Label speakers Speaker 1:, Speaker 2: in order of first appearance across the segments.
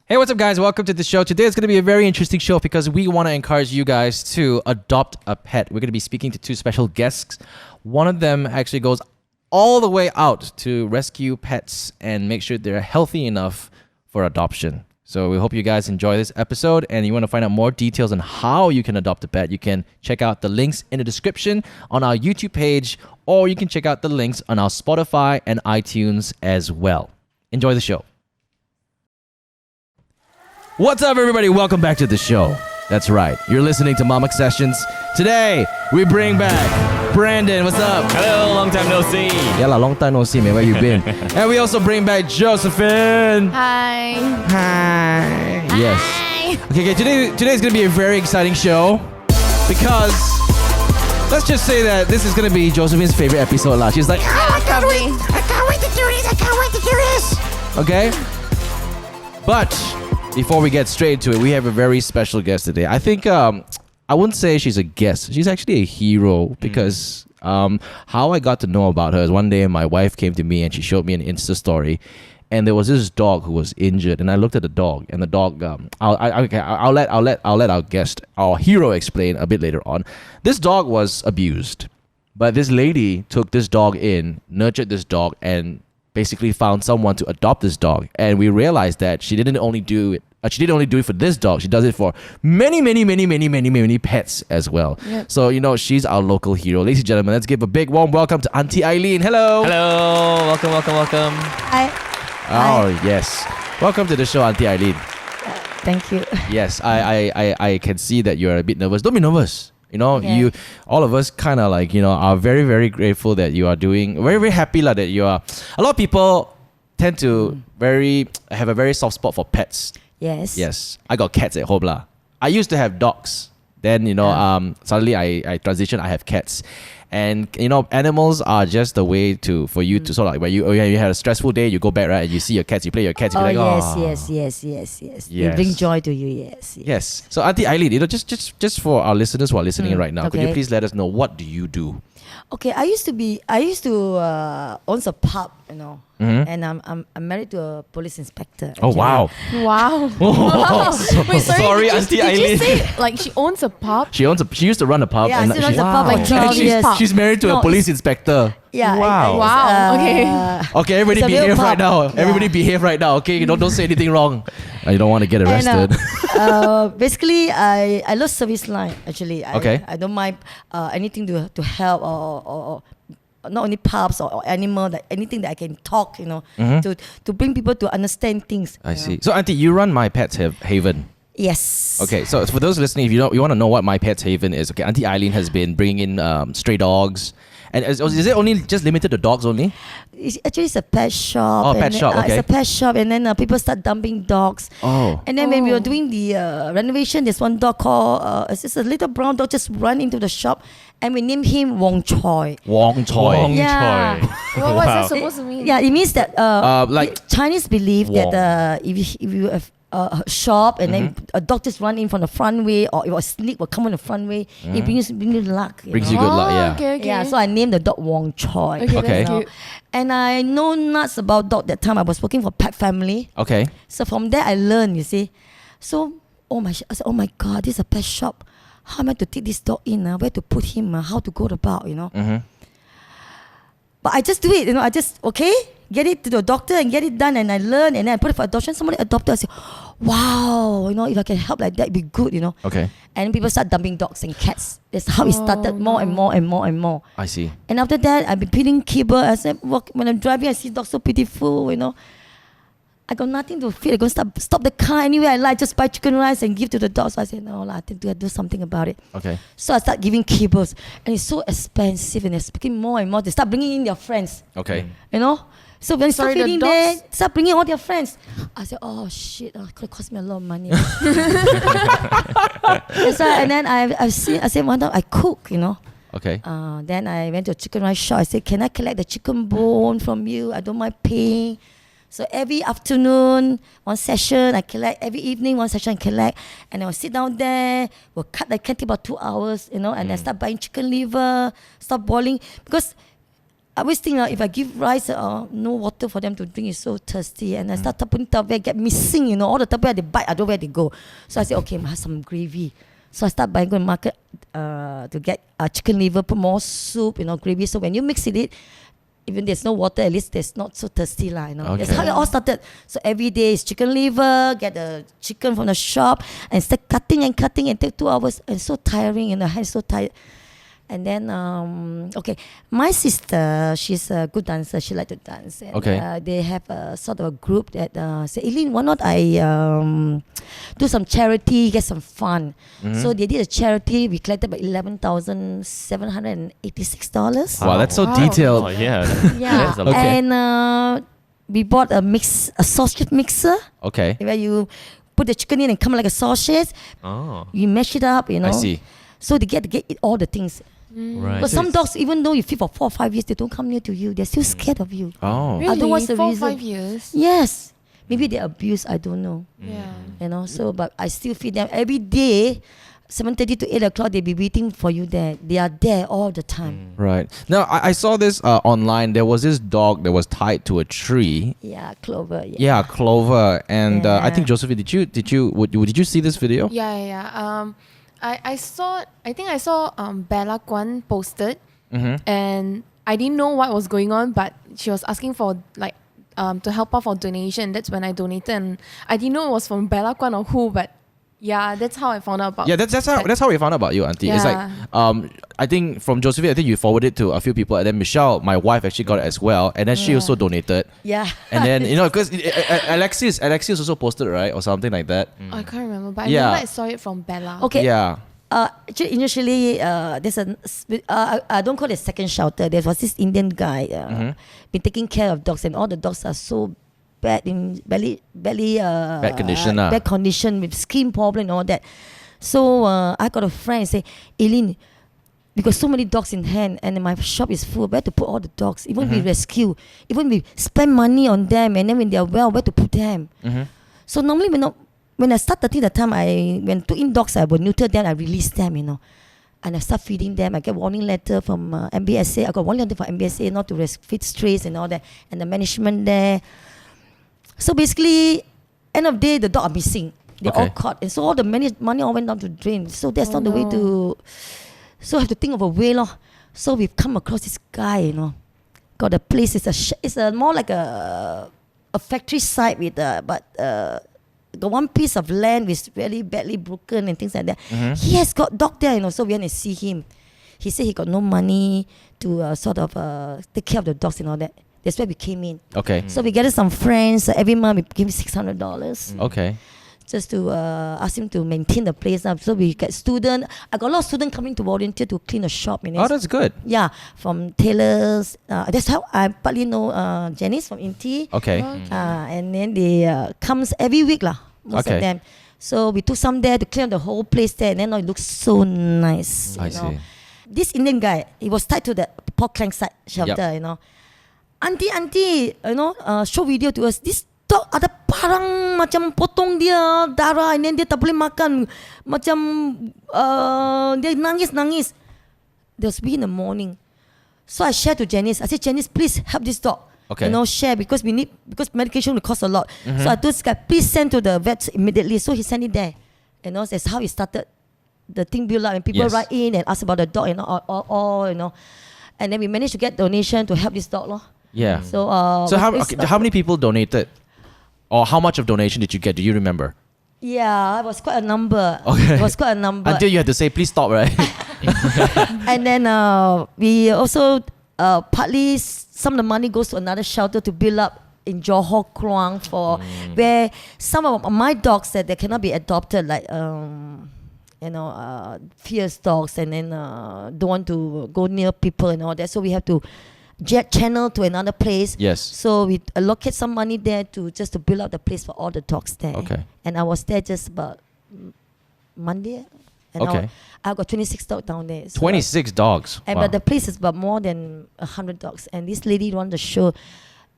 Speaker 1: Hey, what's up, guys? Welcome to the show. Today is going to be a very interesting show because we want to encourage you guys to adopt a pet. We're going to be speaking to two special guests. One of them actually goes all the way out to rescue pets and make sure they're healthy enough for adoption. So we hope you guys enjoy this episode, and you want to find out more details on how you can adopt a pet, you can check out the links in the description on our YouTube page, or you can check out the links on our Spotify and iTunes as well. Enjoy the show. What's up, everybody? Welcome back to the show. That's right. You're listening to Mamak Sessions. Today, we bring back Brandon. What's up?
Speaker 2: Hello, long time no see.
Speaker 1: Yeah, long time no see, man. Where you been? And we also bring back Josephine.
Speaker 3: Hi.
Speaker 1: Hi. Yes.
Speaker 3: Hi.
Speaker 1: Okay, today's going to be a very exciting show because let's just say that this is going to be Josephine's favorite episode. She's like,
Speaker 3: I can't wait.
Speaker 4: I can't wait to do this. I can't wait to do this.
Speaker 1: Okay? But before we get straight into it, we have a very special guest today. I think I wouldn't say she's a guest. She's actually a hero because how I got to know about her is one day my wife came to me and she showed me an Insta story, and there was this dog who was injured, and I looked at the dog, and the dog I'll let our guest, our hero, explain a bit later on. This dog was abused, but this lady took this dog in, nurtured this dog, and basically found someone to adopt this dog. And we realized that she didn't only do it for this dog, she does it for many pets as well. Yep. So, she's our local hero. Ladies and gentlemen, let's give a big warm welcome to Auntie Eileen. Hello.
Speaker 2: Hello. Welcome.
Speaker 3: Hi.
Speaker 1: Oh, yes. Welcome to the show, Auntie Eileen.
Speaker 3: Thank you.
Speaker 1: Yes, I can see that you're a bit nervous. Don't be nervous.
Speaker 3: Yeah.
Speaker 1: All of us kind of are very, very grateful that you are doing, very, very happy that you are. A lot of people tend to have a very soft spot for pets.
Speaker 3: Yes.
Speaker 1: Yes. I got cats at home lah. I used to have dogs. Then, suddenly I transitioned, I have cats. And, animals are just a way for you to sort of when you had a stressful day, you go back, right? And you see your cats, you play your cats, you be like,
Speaker 3: yes. They bring joy to you,
Speaker 1: yes. So, Auntie Eileen, just for our listeners who are listening right now, could you
Speaker 3: okay.
Speaker 1: please let us know, what do you do?
Speaker 3: Okay, I used to own a pub, and I'm married to a police inspector.
Speaker 1: Oh, wow.
Speaker 5: Wow. Wait,
Speaker 1: Sorry, Auntie
Speaker 5: did
Speaker 1: Eileen.
Speaker 5: you say like she owns a pub?
Speaker 1: She used to run a pub.
Speaker 3: Yeah,
Speaker 1: and
Speaker 3: she runs a pub
Speaker 5: Wow.
Speaker 3: like 12
Speaker 1: and
Speaker 3: years.
Speaker 1: she's married to a police inspector.
Speaker 3: Yeah.
Speaker 1: Wow.
Speaker 5: Wow, okay.
Speaker 1: Okay, everybody
Speaker 3: It's a real
Speaker 1: behave right
Speaker 3: pub.
Speaker 1: now.
Speaker 3: Yeah.
Speaker 1: Everybody behave right now, okay? Don't say anything wrong. You don't want to get arrested.
Speaker 3: And, basically, I love service line, actually. I don't mind anything to help or not only pubs or animal, anything that I can talk, to bring people to understand things.
Speaker 1: I see. So, Auntie, you run My Pets Haven.
Speaker 3: Yes.
Speaker 1: Okay, so for those listening, if you want to know what My Pets Haven is, okay, Auntie Eileen has been bringing in stray dogs. And is it only just limited to dogs only?
Speaker 3: It's a pet shop.
Speaker 1: Oh, pet shop, okay.
Speaker 3: It's a pet shop, and then people start dumping dogs.
Speaker 1: Oh.
Speaker 3: And then when we were doing the renovation, there's one dog called, it's just a little brown dog just run into the shop, and we named him Wong Choi.
Speaker 1: Wong Choi.
Speaker 3: Yeah.
Speaker 5: What's that supposed to mean?
Speaker 3: Yeah, it means that
Speaker 1: like
Speaker 3: Chinese believe
Speaker 1: Wong.
Speaker 3: that if you have a shop and then a dog just run in from the front way, or if a snake will come on the front way, it brings you luck.
Speaker 1: Brings you good luck, yeah.
Speaker 5: Okay.
Speaker 3: Yeah, so I named the dog Wong Choi.
Speaker 1: Okay.
Speaker 5: That's cute.
Speaker 3: And I know nuts about dog that time. I was working for Pet Family.
Speaker 1: Okay.
Speaker 3: So from there I learned, you see. So, I said, oh my God, this is a pet shop. How am I to take this dog in? Where to put him? How to go about,
Speaker 1: Mm-hmm.
Speaker 3: But I just do it, I just, get it to the doctor and get it done, and I learn, and then I put it for adoption. Somebody adopted, I say, wow, if I can help like that, it'd be good,
Speaker 1: Okay.
Speaker 3: And people start dumping dogs and cats. That's how it started, more and more.
Speaker 1: I see.
Speaker 3: And after that, I've been peeling kibble. I said, when I'm driving, I see dogs so beautiful, I got nothing to feed. I go stop the car anywhere I like, just buy chicken rice and give to the dogs. So I said, no, I think I do something about it.
Speaker 1: Okay.
Speaker 3: So I start giving kibbles, and it's so expensive, and they're speaking more and more. They start bringing in their friends.
Speaker 1: Okay.
Speaker 3: So when they start
Speaker 5: Sorry, the
Speaker 3: feeding
Speaker 5: dogs-
Speaker 3: there, start bringing all their friends. I said, oh shit, it could cost me a lot of money. and then I said one time I cook,
Speaker 1: Okay.
Speaker 3: Then I went to a chicken rice shop. I said, can I collect the chicken bone from you? I don't mind paying. So every afternoon, one session I collect. Every evening, one session I collect. And I will sit down there. We'll cut. I can take about 2 hours, and I start buying chicken liver, start boiling. Because I always think if I give rice, no water for them to drink, it's so thirsty. And I start putting tupperware, get missing, all the tupperware they bite, I don't know where they go. So I say, okay, I have some gravy. So I start buying, go to market to get chicken liver, put more soup, gravy. So when you mix it, even there's no water, at least there's not so thirsty That's how it all started. So every day is chicken liver, get the chicken from the shop, and start cutting and take 2 hours. And so tiring, and the hand's so tired. And then, my sister, she's a good dancer. She like to dance. And, they have a sort of a group that say, Aileen, why not I do some charity, get some fun. So they did a charity. We collected about $11,786.
Speaker 1: Wow, that's so detailed.
Speaker 2: Oh, yeah.
Speaker 3: Yeah. And we bought a sausage mixer.
Speaker 1: Okay.
Speaker 3: Where you put the chicken in and come like a sausage.
Speaker 2: Oh.
Speaker 3: You mash it up,
Speaker 1: I see.
Speaker 3: So they get to eat all the things.
Speaker 2: Right.
Speaker 3: But some dogs, even though you feed for 4 or 5 years, they don't come near to you. They're still scared of you.
Speaker 1: Oh.
Speaker 5: Really?
Speaker 3: I don't know what's the
Speaker 5: 4 or
Speaker 3: reason.
Speaker 5: 5 years?
Speaker 3: Yes. Maybe they're abused, I don't know.
Speaker 5: Yeah.
Speaker 3: So, but I still feed them every day. 7:30 to 8 o'clock, they'll be waiting for you there. They are there all the time.
Speaker 1: Right. Now, I saw this online. There was this dog that was tied to a tree.
Speaker 3: Yeah, Clover.
Speaker 1: Yeah, Clover. And I think,
Speaker 3: Yeah.
Speaker 1: Josephine, did you see this video?
Speaker 5: Yeah. I saw Bella Kwan posted, and I didn't know what was going on, but she was asking for to help out for donation. That's when I donated, and I didn't know it was from Bella Kwan or who, but yeah, that's how I found out about.
Speaker 1: Yeah, that's how we found out about you, Auntie. It's like I think from Josephine, I think you forwarded it to a few people, and then Michelle, my wife, actually got it as well, and then she also donated.
Speaker 3: Yeah.
Speaker 1: And then because Alexis also posted, right, or something like that.
Speaker 5: I can't remember, but
Speaker 1: Yeah.
Speaker 5: I remember I saw it from Bella.
Speaker 3: Okay.
Speaker 1: Yeah.
Speaker 3: Actually, initially, there's I don't call it second shelter. There was this Indian guy been taking care of dogs, and all the dogs are so bad in bad
Speaker 1: condition.
Speaker 3: Bad condition with skin problem and all that. So I got a friend say, Aileen, because so many dogs in hand, and my shop is full, where to put all the dogs? Even we rescue, even we spend money on them, and then when they are well, where to put them? So normally when I start the time, when to in dogs, I will neuter them, I release them, and I start feeding them. I get warning letter from MBSA. I got warning letter from MBSA not to feed strays and all that, and the management there. So basically, end of the day, the dog are missing. They're all caught, and so all the money all went down to drain. So that's not the way to. So I have to think of a way, lor. So we've come across this guy, got a place. It's a more like a factory site with the one piece of land is really badly broken and things like that. He has got dog there, so we went to see him. He said he got no money to take care of the dogs and all that. That's why we came in.
Speaker 1: Okay.
Speaker 3: So we gathered some friends. Every month we give him $600.
Speaker 1: Okay.
Speaker 3: Just to ask him to maintain the place. So we get students. I got a lot of students coming to volunteer to clean the shop.
Speaker 1: Oh, that's good.
Speaker 3: Yeah, from tailors. That's how I partly know Janice from Inti.
Speaker 1: Okay.
Speaker 3: And then they comes every week most of them. So we took some there to clean the whole place there, and then it looks so nice.
Speaker 1: I see.
Speaker 3: This Indian guy, he was tied to the pork clank site shelter. Auntie, show video to us. This dog ada parang macam potong dia darah, and then dia tak boleh makan, macam dia nangis. There was in the morning. So I shared to Janice. I said, Janice, please help this dog.
Speaker 1: Okay.
Speaker 3: Share because medication will cost a lot. So I told this guy, please send to the vet immediately. So he sent it there. That's how he started. The thing built up, and people write in and ask about the dog, all. And then we managed to get donation to help this dog, lor.
Speaker 1: Yeah.
Speaker 3: So
Speaker 1: how many people donated, or how much of donation did you get? Do you remember?
Speaker 3: Yeah, it was quite a number.
Speaker 1: Okay.
Speaker 3: It was quite a number.
Speaker 1: Until you had to say, please stop, right?
Speaker 3: And then we also partly some of the money goes to another shelter to build up in Johor Kluang for where some of my dogs that they cannot be adopted, like fierce dogs, and then don't want to go near people and all that. So we have to channel to another place.
Speaker 1: Yes.
Speaker 3: So we allocate some money there to build up the place for all the dogs there.
Speaker 1: Okay.
Speaker 3: And I was there just about Monday. And
Speaker 1: Okay.
Speaker 3: I got 26 dogs down there. So
Speaker 1: 26 dogs.
Speaker 3: and
Speaker 1: Wow.
Speaker 3: but the place is about more than 100 dogs. And this lady wanted to show,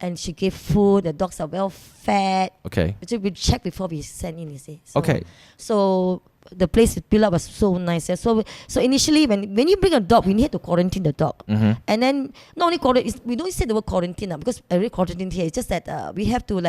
Speaker 3: and she gave food. The dogs are well fed.
Speaker 1: Okay.
Speaker 3: So we check before we send in. You see. So,
Speaker 1: Okay.
Speaker 3: So the place built up was so nice. Yeah. So initially when you bring a dog, we need to quarantine the dog, and then not only quarantine, we don't say the word quarantine because I already quarantined here. It's just that we have to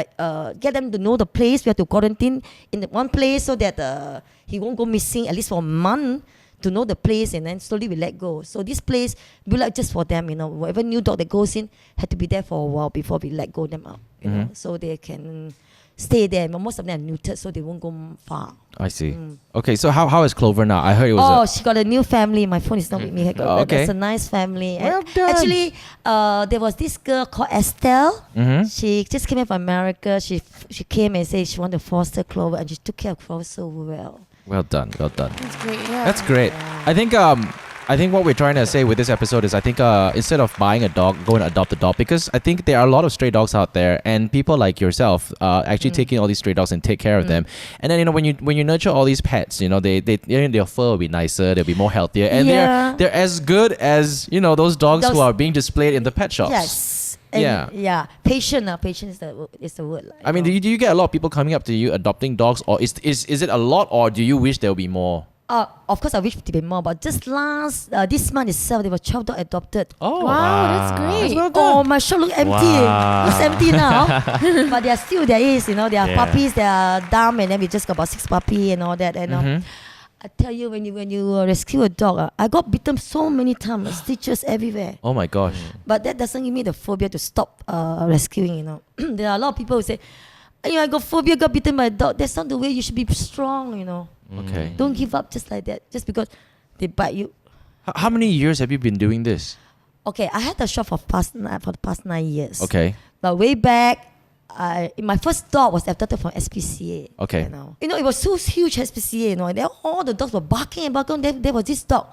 Speaker 3: get them to know the place. We have to quarantine in the one place so that he won't go missing at least for a month. To know the place, and then slowly we let go. So this place built up just for them, whatever new dog that goes in had to be there for a while before we let go them out, know, so they can stay there. But most of them are neutered, so they won't go far.
Speaker 1: I see. Okay, so how is Clover now? I heard it was.
Speaker 3: She got a new family. My phone is not with me.
Speaker 1: Okay.
Speaker 3: That's a nice family.
Speaker 1: Well done.
Speaker 3: Actually, there was this girl called Estelle. She just came from America. She came and said she wanted to foster Clover, and she took care of Clover so well.
Speaker 1: Well done.
Speaker 5: That's great. Yeah.
Speaker 1: That's great. I think what we're trying to say with this episode is instead of buying a dog, go and adopt a dog, because I think there are a lot of stray dogs out there, and people like yourself actually taking all these stray dogs and take care of them. And then when you nurture all these pets, their fur will be nicer, they'll be more healthier, and they're as good as those dogs who are being displayed in the pet shops.
Speaker 3: Yes. And patient is the word.
Speaker 1: I mean, do you get a lot of people coming up to you adopting dogs, or is it a lot, or do you wish there will be more?
Speaker 3: Of course, I wish to be more, but just this month itself, there were 12 dogs adopted.
Speaker 1: Oh,
Speaker 5: wow, that's great.
Speaker 3: Oh, my shop look empty.
Speaker 2: Wow.
Speaker 3: Looks empty now. But there is, there are puppies, there are dumb, and then we just got about 6 puppies and all that. And I tell you, when you rescue a dog, I got bitten so many times, stitches everywhere.
Speaker 1: Oh my gosh.
Speaker 3: But that doesn't give me the phobia to stop rescuing, There are a lot of people who say, I got phobia, got bitten by a dog. That's not the way. You should be strong,
Speaker 1: Okay.
Speaker 3: Don't give up just like that, just because they bite you.
Speaker 1: How many years have you been doing this?
Speaker 3: Okay, I had a shop for the past 9 years.
Speaker 1: Okay.
Speaker 3: But way back, my first dog was adopted from SPCA.
Speaker 1: Okay.
Speaker 3: It was so huge SPCA. And then all the dogs were barking and barking. There was this dog.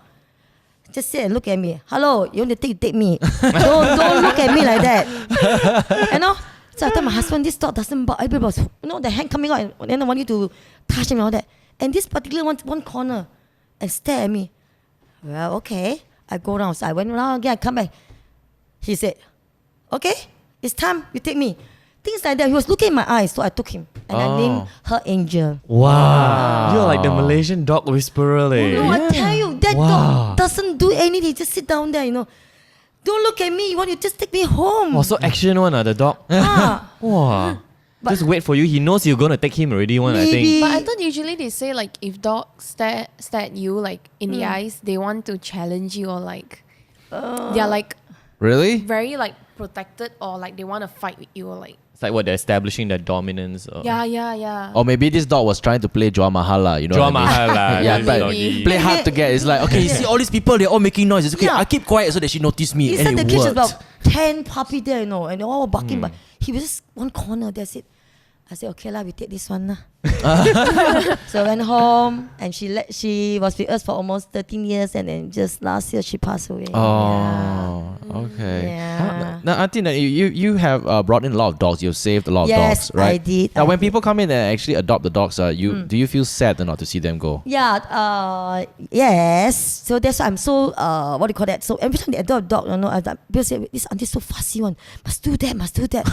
Speaker 3: Just sit and look at me. Hello, you want to take me? don't look at me like that. So I told my husband, this dog doesn't bark. Everybody was, the hand coming out, and then I want you to touch him and all that. And this particular one corner, and stare at me. Well, okay. I go down. So I went around again. I come back. He said, okay, it's time. You take me. Things like that. He was looking in my eyes, so I took him. And I named her Angel.
Speaker 2: Wow. You're like the Malaysian dog whisperer.
Speaker 3: No, I tell you, that dog doesn't do anything. He just sit down there, Don't look at me. You want to just take me home.
Speaker 2: Wow, so action one, the dog. Wow. Just wait for you. He knows you're going to take him already, I think.
Speaker 5: But I thought usually they say, if dogs stare at you, in the eyes, they want to challenge you, or they're
Speaker 1: Really?
Speaker 5: very protected, or they want to fight with you, or
Speaker 2: It's like what they're establishing their dominance. Or
Speaker 5: Yeah.
Speaker 1: Or maybe this dog was trying to play Joa Mahala,
Speaker 2: Joa Mahala.
Speaker 1: Yeah, but play hard to get. It's like, okay, you see all these people, they're all making noise. It's okay, I keep quiet so that she noticed me.
Speaker 3: Inside
Speaker 1: And
Speaker 3: the
Speaker 1: it
Speaker 3: cage was
Speaker 1: worked.
Speaker 3: about 10 puppy there, and they're all barking, but he was just one corner, that's it. I said, okay we take this one lah. So I went home, and she was with us for almost 13 years, and then just last year she passed away.
Speaker 1: Oh, okay.
Speaker 3: Yeah.
Speaker 1: Now, Auntie, you have brought in a lot of dogs. You've saved a lot of
Speaker 3: Yes,
Speaker 1: dogs, right?
Speaker 3: I did.
Speaker 1: Now, when people come in and actually adopt the dogs, do you feel sad or not to see them go?
Speaker 3: Yeah, yes. So that's why I'm so, what do you call that? So every time they adopt a dog, people say, this auntie is so fussy one. Must do that.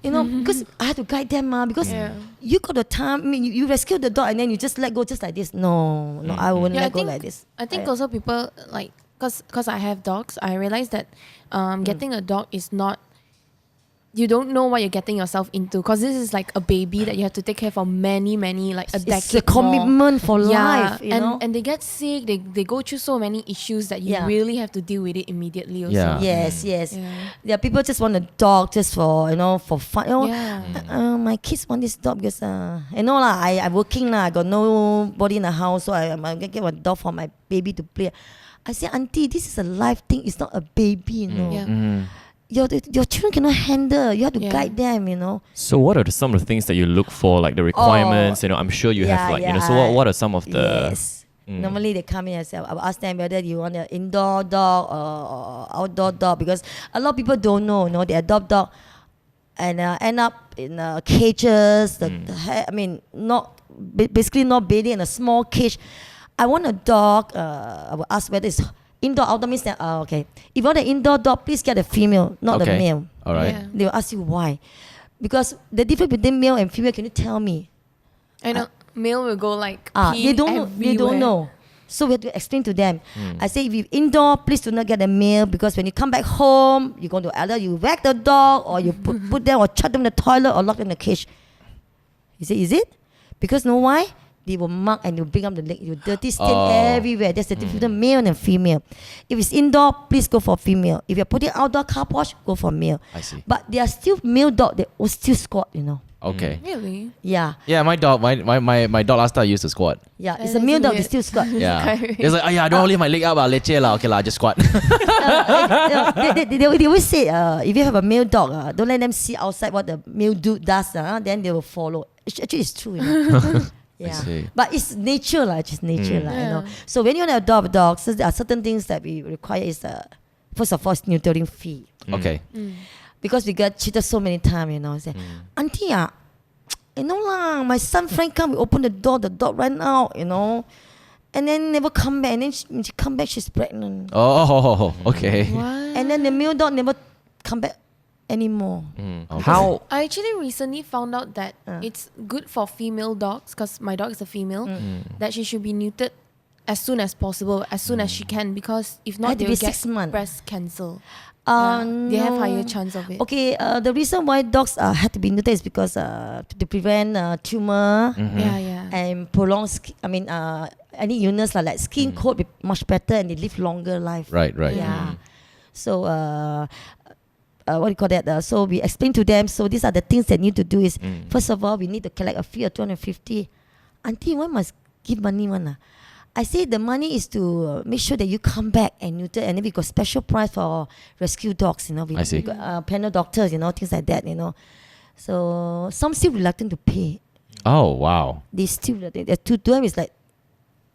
Speaker 3: Because I had to guide them, because you got the time. I mean, you rescue the dog and then you just let go just like this. No, I wouldn't let go like this.
Speaker 5: I think also people because I have dogs, I realized that getting a dog is not, you don't know what you're getting yourself into, because this is like a baby that you have to take care for many, a decade.
Speaker 3: It's a commitment for life,
Speaker 5: and they get sick, they go through so many issues that you really have to deal with it immediately also.
Speaker 1: Yeah.
Speaker 3: Yes. Yeah, people just want a dog just for for fun. My kids want this dog because I'm working I got nobody in the house, so I'm gonna get a dog for my baby to play. I say, auntie, this is a life thing. It's not a baby, Your children cannot handle. You have to guide them,
Speaker 2: So what are some of the things that you look for, like the requirements? I'm sure you have so what are some of the...
Speaker 3: Yes. Normally they come in and say, I will ask them whether you want an indoor dog or outdoor dog, because a lot of people don't know, they adopt dog and end up in cages. Basically not bathing in a small cage. I want a dog. I will ask whether it's indoor, outdoor means that, okay. If you want an indoor dog, please get a female, not the male.
Speaker 1: All right.
Speaker 3: They will ask you why. Because the difference between male and female, can you tell me?
Speaker 5: I know. male will go like
Speaker 3: They
Speaker 5: peeing
Speaker 3: don't know. They don't
Speaker 5: everywhere.
Speaker 3: know. So we have to explain to them. I say, if you indoor, please do not get a male, because when you come back home, you're going to either you whack the dog, or you put them or shut them in the toilet or lock them in the cage. He said, is it? Because know why? They will mark and you bring up the leg. You dirty stain everywhere. That's the difference between male and female. If it's indoor, please go for female. If you're putting outdoor car wash, go for male.
Speaker 1: I see.
Speaker 3: But they are still male dog. They will still squat, you know.
Speaker 1: Okay.
Speaker 5: Really?
Speaker 3: Yeah.
Speaker 1: Yeah, my dog last time used to squat.
Speaker 3: Yeah. It's
Speaker 5: That's
Speaker 3: a male dog. They
Speaker 5: weird.
Speaker 3: still squat.
Speaker 1: Yeah. It's like, I don't leave my leg up, leceh lah. Okay lah, just squat.
Speaker 3: They always say, if you have a male dog, don't let them see outside what the male dude does. Then they will follow. Actually, it's true. You know? Yeah.
Speaker 1: see.
Speaker 3: But it's nature, just nature. You know? So when you want to adopt a dog, so there are certain things that we require is, first of all, it's neutering fee.
Speaker 1: Okay.
Speaker 3: Because we got cheated so many times, you know. Say, Auntie, you know lah, my son friend come, we open the dog ran out, you know. And then never come back. And then when she come back, she's pregnant.
Speaker 1: Oh, okay.
Speaker 5: What?
Speaker 3: And then the male dog never come back anymore.
Speaker 1: Okay.
Speaker 2: How?
Speaker 5: I actually recently found out that it's good for female dogs, because my dog is a female, that she should be neutered as soon as possible, as soon as she can, because if
Speaker 3: Had
Speaker 5: not,
Speaker 3: to
Speaker 5: they
Speaker 3: be
Speaker 5: will get
Speaker 3: 6 months.
Speaker 5: breast cancer. They have higher chance of it.
Speaker 3: Okay, the reason why dogs had to be neutered is because to prevent tumor
Speaker 5: Yeah.
Speaker 3: and prolong, any illness like skin coat be much better and they live longer life.
Speaker 1: Right.
Speaker 3: Yeah. So what do you call that? So we explain to them. So these are the things they need to do. Is first of all, we need to collect a fee of 250. Auntie, why must give money one? I say the money is to make sure that you come back and neuter, and then we got special price for rescue dogs. You know,
Speaker 1: I see.
Speaker 3: we got panel doctors. You know, things like that. You know, so some still reluctant to pay.
Speaker 1: Oh, wow.
Speaker 3: They still to them is like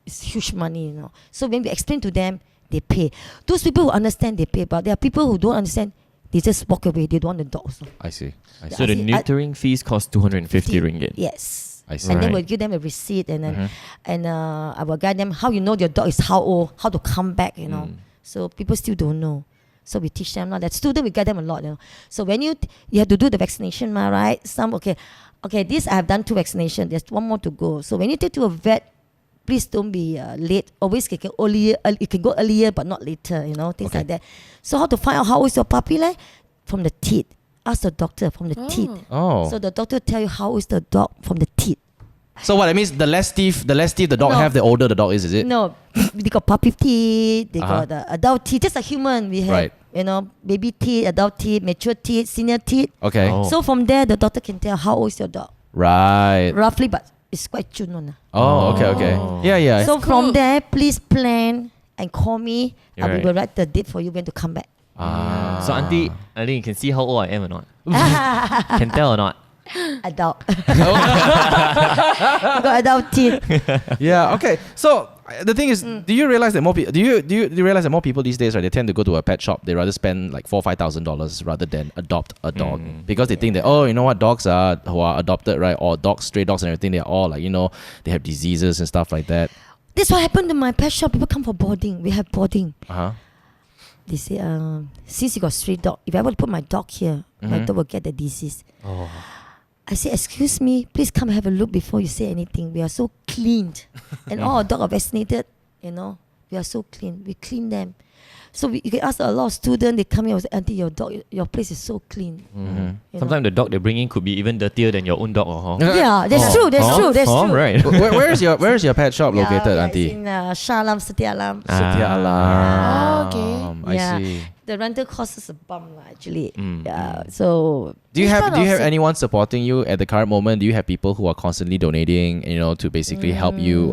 Speaker 3: it's huge money. You know, so when we explain to them, they pay. Those people who understand, they pay. But there are people who don't understand. They just walk away. They don't want the dogs.
Speaker 1: I see.
Speaker 2: So the neutering fees cost 250 ringgit.
Speaker 3: Yes.
Speaker 1: I see.
Speaker 3: And then
Speaker 2: Right.
Speaker 3: we'll give them a receipt, and then I will guide them how you know your dog is how old, how to come back, you know. So people still don't know. So we teach them now. That student, we guide them a lot, you know. So when you have to do the vaccination, right? Some okay, this I have done 2 vaccinations. There's 1 more to go. So when you take to a vet, please don't be late. Always you can go earlier, but not later, you know, things like that. So how to find out how old is your puppy like? From the teeth. Ask the doctor from the teeth.
Speaker 1: Oh.
Speaker 3: So the doctor tell you how is the dog from the teeth.
Speaker 1: So what that means, the less teeth the dog
Speaker 3: No.
Speaker 1: have, the older the dog is it?
Speaker 3: No, they got puppy teeth, they got adult teeth. Just like human, we have,
Speaker 1: Right.
Speaker 3: you know, baby teeth, adult teeth, mature teeth, senior teeth.
Speaker 1: Okay.
Speaker 2: Oh.
Speaker 3: So from there, the doctor can tell how old is your dog.
Speaker 1: Right.
Speaker 3: Roughly, but it's quite chun one.
Speaker 1: Oh, okay. Yeah.
Speaker 3: So from there, please plan and call me. And we
Speaker 2: Right.
Speaker 3: will write the date for you when to come back.
Speaker 2: So Auntie Eileen, you can see how old I am or not? Can tell or not?
Speaker 3: Adult. You got adult teeth.
Speaker 1: Yeah. Okay. So the thing is, do you realize that more people? Do you realize that more people these days, right? They tend to go to a pet shop. They rather spend like $4,000-5,000 rather than adopt a dog because they think that you know what, dogs who are adopted, right? Or stray dogs and everything. They're all like, you know, they have diseases and stuff like that.
Speaker 3: This what happened to my pet shop. People come for boarding. We have boarding. They say, since you got stray dog, if I were to put my dog here, my dog will get the disease. I say, excuse me, please come have a look before you say anything. We are so cleaned. And all our dogs are vaccinated, you know. We are so clean. We clean them. So you can ask a lot of students, they come here and say, Auntie, your place is so clean. You
Speaker 2: Sometimes the dog they're bringing could be even dirtier than your own dog.
Speaker 3: know? Yeah, that's true, that's true, that's true.
Speaker 2: Right.
Speaker 1: Where is your pet shop located, Auntie?
Speaker 3: It's in Shah Alam, Setia Alam.
Speaker 1: Setia Alam.
Speaker 5: Oh, okay.
Speaker 1: I see.
Speaker 3: The rental cost is a bum actually. Yeah. So
Speaker 1: Do you
Speaker 5: Which
Speaker 1: have
Speaker 5: part of
Speaker 1: anyone supporting you at the current moment? Do you have people who are constantly donating, you know, to basically help you,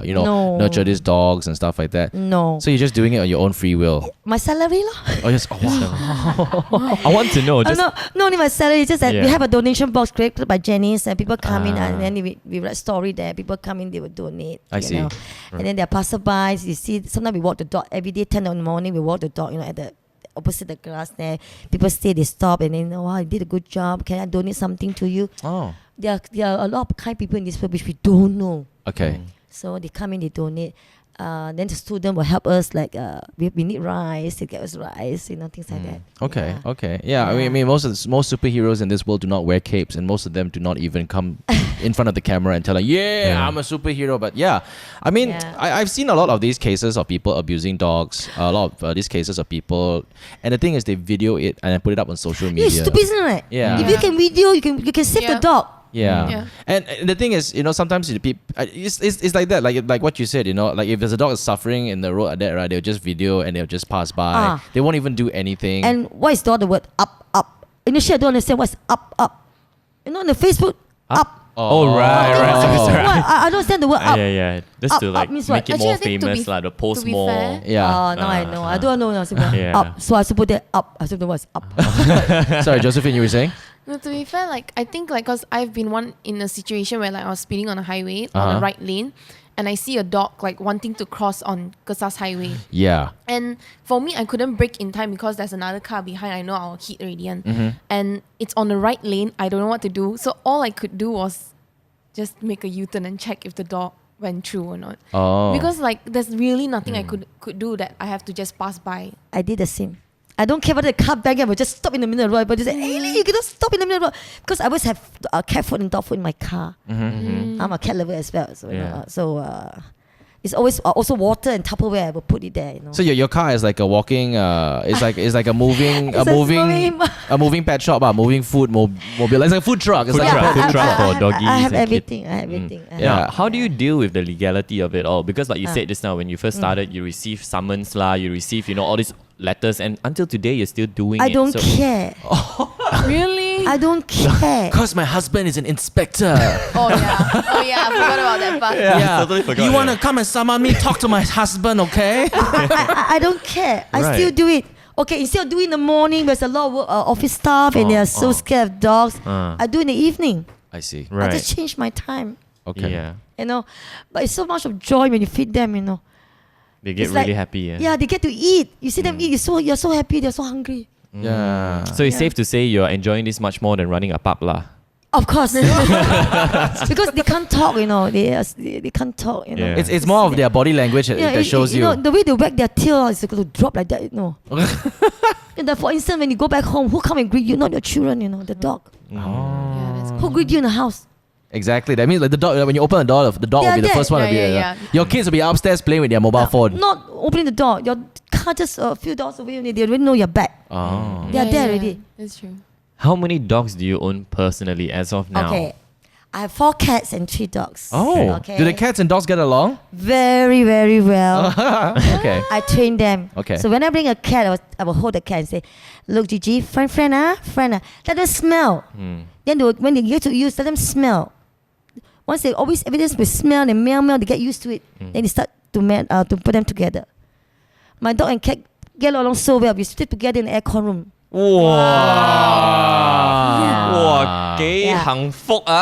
Speaker 1: you know,
Speaker 3: No.
Speaker 1: nurture these dogs and stuff like that?
Speaker 3: no.
Speaker 1: So you're just doing it on your own free will?
Speaker 3: My salary lah.
Speaker 1: Oh yes. Oh, wow.
Speaker 2: I want to know. Just
Speaker 3: No, not only my salary. It's just that we
Speaker 2: Yeah.
Speaker 3: have a donation box created by Janice, and people come in, and then we write story there. People come in, they will donate.
Speaker 1: I
Speaker 3: you
Speaker 1: see.
Speaker 3: know. And then there are passerbys. You see, sometimes we walk the dog every day. 10 in the morning, we walk the dog. You know, at the opposite the grass there. People stay, they stop, and then wow, you did a good job. Can I donate something to you?
Speaker 1: Oh.
Speaker 3: There are a lot of kind people in this world which we don't know.
Speaker 1: Okay.
Speaker 3: So they come in, they donate. then the student will help us like we need rice, they get us rice, things like that.
Speaker 1: Okay,
Speaker 3: Yeah.
Speaker 1: okay. Yeah, I mean most superheroes in this world do not wear capes, and most of them do not even come in front of the camera and tell like, yeah, I'm a superhero. But yeah, I mean, I've seen a lot of these cases of people abusing dogs, a lot of these cases of people, and the thing is they video it and then put it up on social media.
Speaker 3: It's stupid, isn't it?
Speaker 1: Yeah.
Speaker 3: If you can video, you can save the dog.
Speaker 1: Yeah.
Speaker 5: Yeah.
Speaker 1: And the thing is, sometimes the people, it's like that, like what you said, like if there's a dog is suffering in the road like that, right, they'll just video and they'll just pass by. They won't even do anything.
Speaker 3: And what is the word up? Initially, I don't understand what's up. In the Facebook, up.
Speaker 2: Oh, right. Sorry.
Speaker 3: I don't understand the word up.
Speaker 2: Yeah. Just to
Speaker 3: Up
Speaker 2: like
Speaker 3: means
Speaker 2: make
Speaker 3: what?
Speaker 2: it
Speaker 5: Actually,
Speaker 2: more
Speaker 5: I think to
Speaker 2: famous,
Speaker 5: be-
Speaker 2: like the post
Speaker 5: to be
Speaker 2: more.
Speaker 5: fair-
Speaker 1: Yeah.
Speaker 3: Now I know. I don't know.
Speaker 2: Yeah.
Speaker 3: Up. So I suppose that up. I don't know what's up.
Speaker 1: Sorry, Josephine, you were saying?
Speaker 5: No, to be fair, like I think like because I've been in a situation where like I was speeding on a highway on the right lane, and I see a dog like wanting to cross on Kesas Highway.
Speaker 1: Yeah.
Speaker 5: And for me, I couldn't brake in time because there's another car behind. I know I'll hit already. And it's on the right lane. I don't know what to do. So all I could do was just make a U-turn and check if the dog went through or not.
Speaker 1: Oh.
Speaker 5: Because like there's really nothing I could do that I have to just pass by.
Speaker 3: I did the same. I don't care whether the car bang, I will just stop in the middle of the road. But they say, Aileen, you cannot stop in the middle of the road. Because I always have cat food and dog food in my car. I'm a cat lover as well. So, it's always also water and Tupperware. I will put it there.
Speaker 1: So your car is like a walking, it's like a moving,
Speaker 3: It's
Speaker 1: a moving pet shop, moving food, mobile. It's like a food truck. It's
Speaker 2: Food
Speaker 1: like
Speaker 2: truck,
Speaker 1: a
Speaker 2: food
Speaker 1: pet
Speaker 2: truck for doggies.
Speaker 3: I have
Speaker 2: and
Speaker 3: everything. I have everything.
Speaker 2: Yeah. How do you deal with the legality of it all? Because like you said just now, when you first started, you received summons you received, all these letters, and until today you're still doing
Speaker 3: I
Speaker 2: it.
Speaker 3: don't care.
Speaker 5: Really?
Speaker 3: I don't care.
Speaker 1: Because my husband is an inspector.
Speaker 5: Oh yeah, I forgot about that part.
Speaker 1: Yeah.
Speaker 2: totally forgot,
Speaker 1: You want to
Speaker 2: yeah.
Speaker 1: come and summon me? Talk to my husband, okay?
Speaker 3: I don't care. I
Speaker 2: Right.
Speaker 3: still do it. Okay, instead of doing in the morning, there's a lot of office staff and they are so scared of dogs. I do in the evening.
Speaker 1: I see.
Speaker 3: I just change my time.
Speaker 1: Okay.
Speaker 2: Yeah.
Speaker 3: But it's so much of joy when you feed them.
Speaker 2: They get
Speaker 3: It's
Speaker 2: really
Speaker 3: like-
Speaker 2: happy.
Speaker 3: Yeah, they get to eat. You see them eat. You're so happy. They're so hungry.
Speaker 1: Yeah.
Speaker 2: So it's safe to say you're enjoying this much more than running a pub lah.
Speaker 3: Of course, because they can't talk. They can't talk.
Speaker 2: Yeah.
Speaker 1: It's more of their body language that shows you.
Speaker 3: The way they wag their tail is going to drop like that. And then, for instance, when you go back home, who come and greet you? Not your children. The dog.
Speaker 5: Yeah, that's
Speaker 3: Who greet you in the house?
Speaker 1: Exactly. That means like the dog. When you open the door will
Speaker 3: They are
Speaker 1: be the
Speaker 3: there.
Speaker 1: first one to be
Speaker 5: Yeah,
Speaker 1: there.
Speaker 5: yeah.
Speaker 1: Your kids will be upstairs playing with their mobile phone.
Speaker 3: Not opening the door. Your car just a few doors away. They already know you're back.
Speaker 1: Oh.
Speaker 3: They are there already.
Speaker 5: That's true.
Speaker 2: How many dogs do you own personally as of now?
Speaker 3: Okay. I have 4 cats and 3 dogs.
Speaker 1: Oh.
Speaker 3: Okay.
Speaker 1: Do the cats and dogs get along?
Speaker 3: Very, very well.
Speaker 1: Okay.
Speaker 3: I train them.
Speaker 1: Okay.
Speaker 3: So when I bring a cat, I will hold the cat and say, "Look, Gigi, friend, let them smell." Then when they get to use, let them smell. Once they always evidence with smell and meow, they get used to it. Then they start to put them together. My dog and cat get along so well. We sit together in the aircon room.
Speaker 2: Wow,
Speaker 3: Yeah.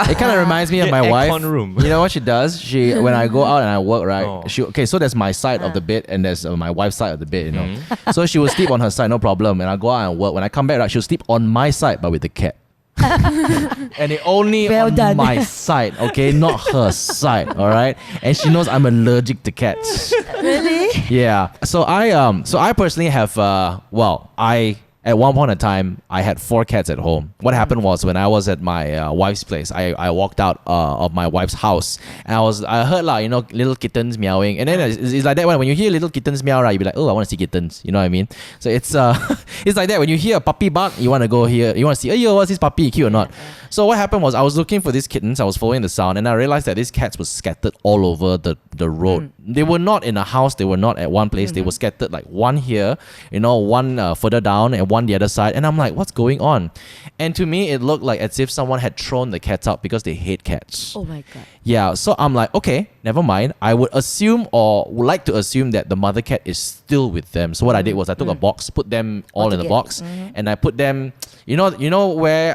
Speaker 1: It kind of reminds me of my wife.
Speaker 2: Aircon room.
Speaker 1: You know what she does? When I go out and I work, right?
Speaker 2: Oh.
Speaker 1: So there's my side of the bed and there's my wife's side of the bed, So she will sleep on her side, no problem. And I go out and work. When I come back, right, she'll sleep on my side, but with the cat. And it only
Speaker 3: Well
Speaker 1: on
Speaker 3: done.
Speaker 1: my side, okay, not her side, all right. And she knows I'm allergic to cats.
Speaker 3: Really?
Speaker 1: Yeah. So I personally have at one point in time, I had 4 cats at home. What happened was when I was at my wife's place, I walked out of my wife's house and I heard little kittens meowing, and then it's like that when you hear little kittens meow, right, you be like, oh, I want to see kittens. You know what I mean? So it's it's like that when you hear a puppy bark, you want to go here, you want to see, oh, what's this puppy, cute or not? So what happened was I was looking for these kittens, I was following the sound, and I realized that these cats were scattered all over the road. They were not in a house, they were not at one place, they were scattered like one here, one further down and one the other side. And I'm like, what's going on? And to me, it looked like as if someone had thrown the cats out because they hate cats.
Speaker 3: Oh my God.
Speaker 1: Yeah, so I'm like, okay, never mind. I would assume or would like to assume that the mother cat is still with them. So what I did was I took a box, put them all in a
Speaker 3: together.
Speaker 1: box, and I put them, you know where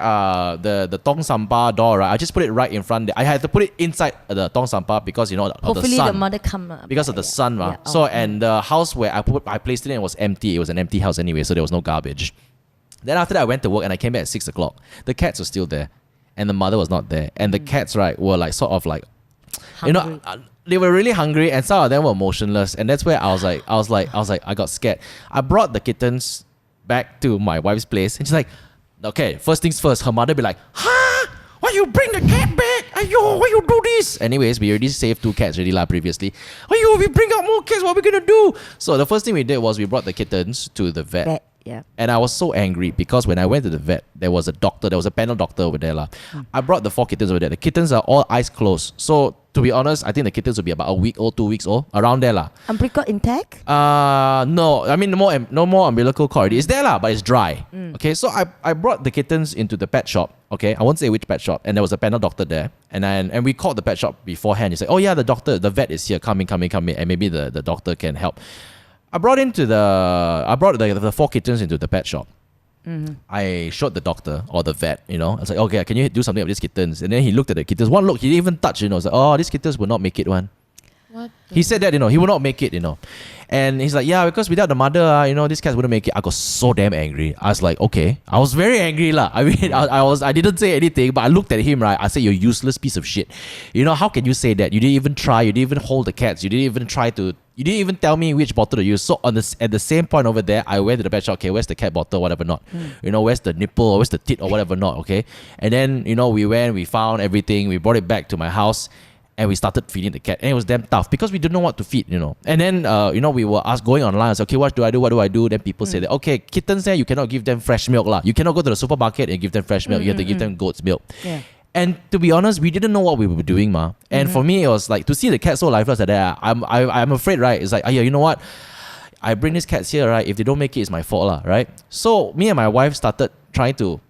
Speaker 1: the tong sampa door, right? I just put it right in front there. I had to put it inside the tong sampa because of the
Speaker 3: Hopefully
Speaker 1: sun.
Speaker 3: the mother come.
Speaker 1: Because of the sun, right?
Speaker 3: Yeah.
Speaker 1: So and the house where I placed it in was empty. It was an empty house anyway, so there was no garbage. Then after that, I went to work and I came back at 6 o'clock. The cats were still there, and the mother was not there. And the cats, right, were like sort of like,
Speaker 3: Hungry.
Speaker 1: they were really hungry, and some of them were motionless, and that's where I got scared. I brought the kittens back to my wife's place, and she's like, okay, first things first, her mother be like, huh? Why you bring the cat back? Ayo, why you do this? Anyways, we already saved 2 cats already previously. Ayo, we bring out more cats, what are we gonna do? So the first thing we did was we brought the kittens to the vet.
Speaker 3: Yeah.
Speaker 1: And I was so angry because when I went to the vet, there was a panel doctor over there. I brought the 4 kittens over there. The kittens are all eyes closed. So to be honest, I think the kittens will be about a week old, 2 weeks old, around there.
Speaker 3: Umbilical intact?
Speaker 1: No. I mean, no more umbilical cord. It's there, but it's dry. Okay, so I brought the kittens into the pet shop. Okay, I won't say which pet shop. And there was a panel doctor there. And we called the pet shop beforehand. He said, oh yeah, the vet is here. Come in. And maybe the doctor can help. I brought the 4 kittens into the pet shop. I showed the doctor or the vet, I was like, okay, can you do something with these kittens? And then he looked at the kittens. One look, he didn't even touch, I was like, oh, these kittens will not make it one.
Speaker 5: What?
Speaker 1: He said that, he will not make it, And he's like, yeah, because without the mother, these cats wouldn't make it. I got so damn angry. I was like, okay. I was very angry. I mean, I didn't say anything, but I looked at him, right? I said, you're useless piece of shit. How can you say that? You didn't even try. You didn't even hold the cats. You didn't even tell me which bottle to use. So at the same point over there, I went to the pet shop. Okay, where's the cat bottle, whatever not. Where's the nipple or where's the tit or whatever not. Okay, and then we found everything. We brought it back to my house. And we started feeding the cat. And it was damn tough because we didn't know what to feed, And then, we were going online. I said, okay, what do I do? Then people say that, okay, kittens there, you cannot give them fresh milk. You cannot go to the supermarket and give them fresh milk. You have to give them goat's milk.
Speaker 3: Yeah.
Speaker 1: And to be honest, we didn't know what we were doing, ma. And for me, it was like, to see the cat so lifeless like that, I'm afraid, right? It's like, you know what? I bring these cats here, right? If they don't make it, it's my fault, right? So me and my wife started trying to,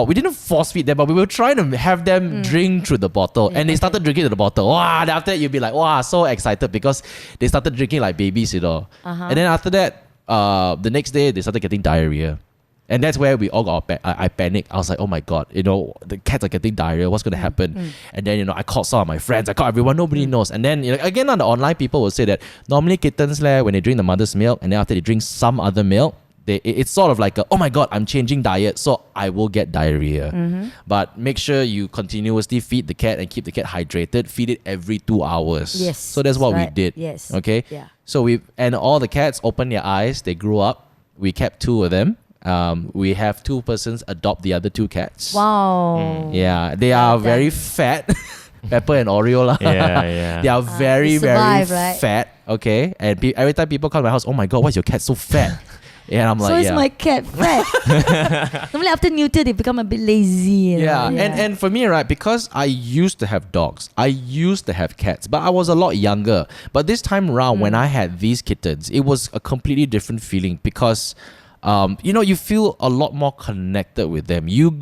Speaker 1: we didn't force feed them, but we were trying to have them drink through the bottle. And they started drinking through the bottle. Wow, and after that, you'd be like, wow, so excited because they started drinking like babies, And then after that, the next day, they started getting diarrhea. And that's where we all got, I panicked. I was like, oh my God, the cats are getting diarrhea. What's going to happen? And then, I called some of my friends. I called everyone. Nobody knows. And then, again, on the online, people will say that normally kittens, when they drink the mother's milk and then after they drink some other milk, it's sort of like oh my God, I'm changing diet, so I will get diarrhea. But make sure you continuously feed the cat and keep the cat hydrated. Feed it every 2 hours.
Speaker 3: Yes.
Speaker 1: So that's what we did.
Speaker 3: Yes.
Speaker 1: Okay.
Speaker 3: Yeah.
Speaker 1: So and all the cats opened their eyes. They grew up. We kept 2 of them. We have 2 persons adopt the other 2 cats.
Speaker 3: Wow.
Speaker 1: Yeah, they are very fat. Pepper and Oreo lah.
Speaker 2: Yeah.
Speaker 1: They are very
Speaker 3: survive,
Speaker 1: very
Speaker 3: right?
Speaker 1: fat. Okay, and every time people come to my house, oh my God, why is your cat so fat? And I'm like,
Speaker 3: so is my cat fat? Normally after neuter, they become a bit lazy.
Speaker 1: And for me, right, because I used to have dogs, I used to have cats, but I was a lot younger. But this time around, when I had these kittens, it was a completely different feeling because you feel a lot more connected with them. You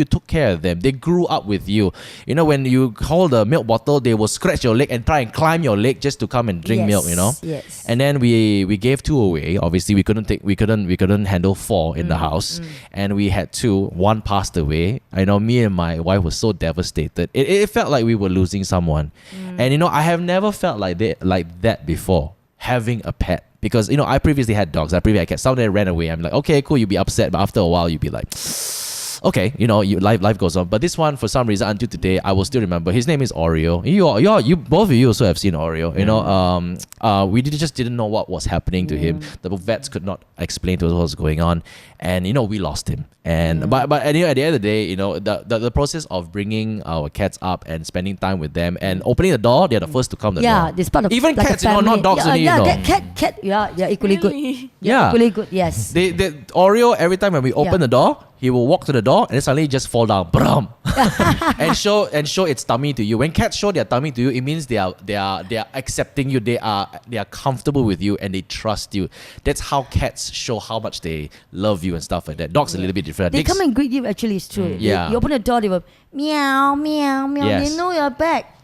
Speaker 1: took care of them. They grew up with you. When you hold a milk bottle, they will scratch your leg and try and climb your leg just to come and drink milk.
Speaker 3: Yes.
Speaker 1: And then we gave 2 away. Obviously, we couldn't handle 4 in the house, and we had 2. 1 passed away. I know me and my wife were so devastated. It felt like we were losing someone, and I have never felt like that before. Having a pet. Because, I previously had dogs. I previously had cats. Some of them ran away. I'm like, okay, cool. You'll be upset. But after a while, you'll be like, okay, life goes on. But this one, for some reason, until today, I will still remember. His name is Oreo. You both of you also have seen Oreo. We just didn't know what was happening to him. The vets could not explain to us what was going on, and we lost him. And but at the end of the day, the process of bringing our cats up and spending time with them and opening the door, they're the first to come to the door.
Speaker 3: Yeah, this part of
Speaker 1: even
Speaker 3: like
Speaker 1: cats, not dogs only.
Speaker 3: Cat, equally good.
Speaker 1: Yeah,
Speaker 3: equally good. Yes.
Speaker 1: They Oreo, every time when we open the door, he will walk to the door and then suddenly just fall down, brum, and show its tummy to you. When cats show their tummy to you, it means they are accepting you. They are comfortable with you and they trust you. That's how cats show how much they love you and stuff like that. Dogs a little bit different.
Speaker 3: They come and greet you. Actually, it's true.
Speaker 1: Yeah.
Speaker 3: You open the door, they will meow meow meow.
Speaker 1: Yes.
Speaker 3: They know you're back.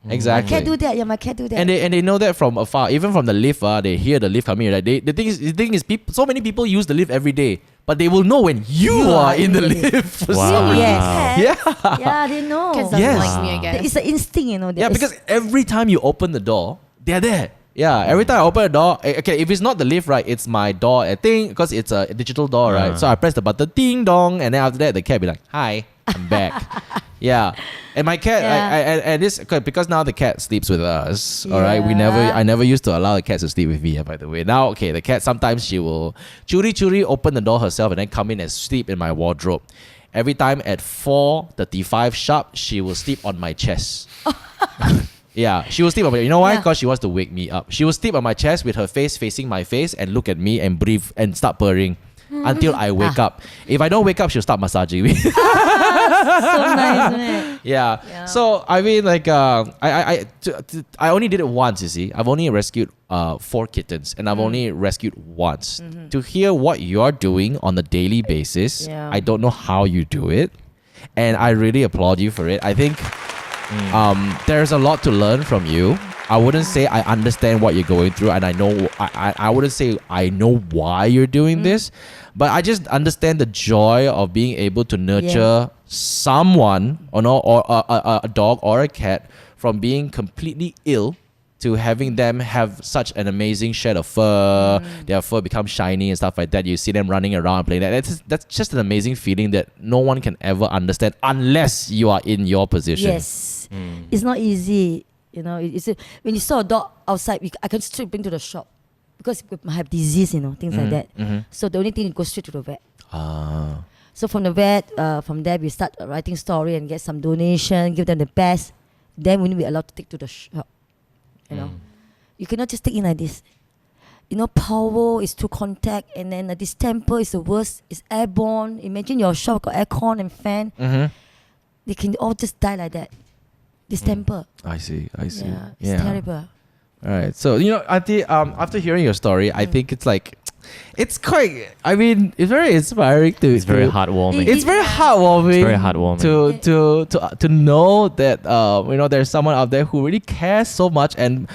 Speaker 1: Exactly.
Speaker 3: My cat do that. Yeah, my cat do that.
Speaker 1: And they know that from afar. Even from the lift, they hear the lift coming. Right? The thing is, so many people use the lift every day, but they will know when you are in the lift. For some reason.
Speaker 3: Yes. Yeah, they know.
Speaker 5: Cats doesn't like me, I guess.
Speaker 3: It's an instinct,
Speaker 1: Yeah, because every time you open the door, they're there. Yeah, every time I open a door, okay, if it's not the lift, right, it's my door. I think because it's a digital door, right? So I press the button, ding dong, and then after that, the cat be like, hi. I'm back. Yeah. And my cat, and this because now the cat sleeps with us. All right, I never used to allow the cat to sleep with me. By the way, now okay, the cat sometimes she will churi open the door herself and then come in and sleep in my wardrobe. Every time at 4:35 sharp, she will sleep on my chest. Yeah, she will sleep on my. You know why? Because she wants to wake me up. She will sleep on my chest with her face facing my face and look at me and breathe and start purring. Until I wake up. If I don't wake up, she'll start massaging me.
Speaker 3: So nice, isn't it?
Speaker 1: Yeah. So I mean, like, I only did it once. You see, I've only rescued 4 kittens, and I've only rescued once. To hear what you're doing on a daily basis, I don't know how you do it, and I really applaud you for it. I think there's a lot to learn from you. I wouldn't say I understand what you're going through, and I know I wouldn't say I know why you're doing this, but I just understand the joy of being able to nurture someone or a dog or a cat from being completely ill to having them have such an amazing shed of fur, their fur becomes shiny and stuff like that. You see them running around playing that. That's just an amazing feeling that no one can ever understand unless you are in your position.
Speaker 3: Yes, it's not easy. You know, when you saw a dog outside, I can straight bring to the shop because it might have disease, things like that. So the only thing is go straight to the vet. So from the vet, from there we start writing story and get some donation, give them the best. Then we will be allowed to take to the shop. You cannot just take in like this. Power is through contact, and then distemper is the worst. It's airborne. Imagine your shop got aircon and fan. They can all just die like that. Distemper.
Speaker 1: I see.
Speaker 3: Yeah, it's terrible.
Speaker 1: All right. So, Auntie, after hearing your story, I think it's like, it's quite, I mean, it's very inspiring to...
Speaker 2: It's very heartwarming.
Speaker 1: It's very heartwarming.
Speaker 2: It's very heartwarming.
Speaker 1: To know that, there's someone out there who really cares so much and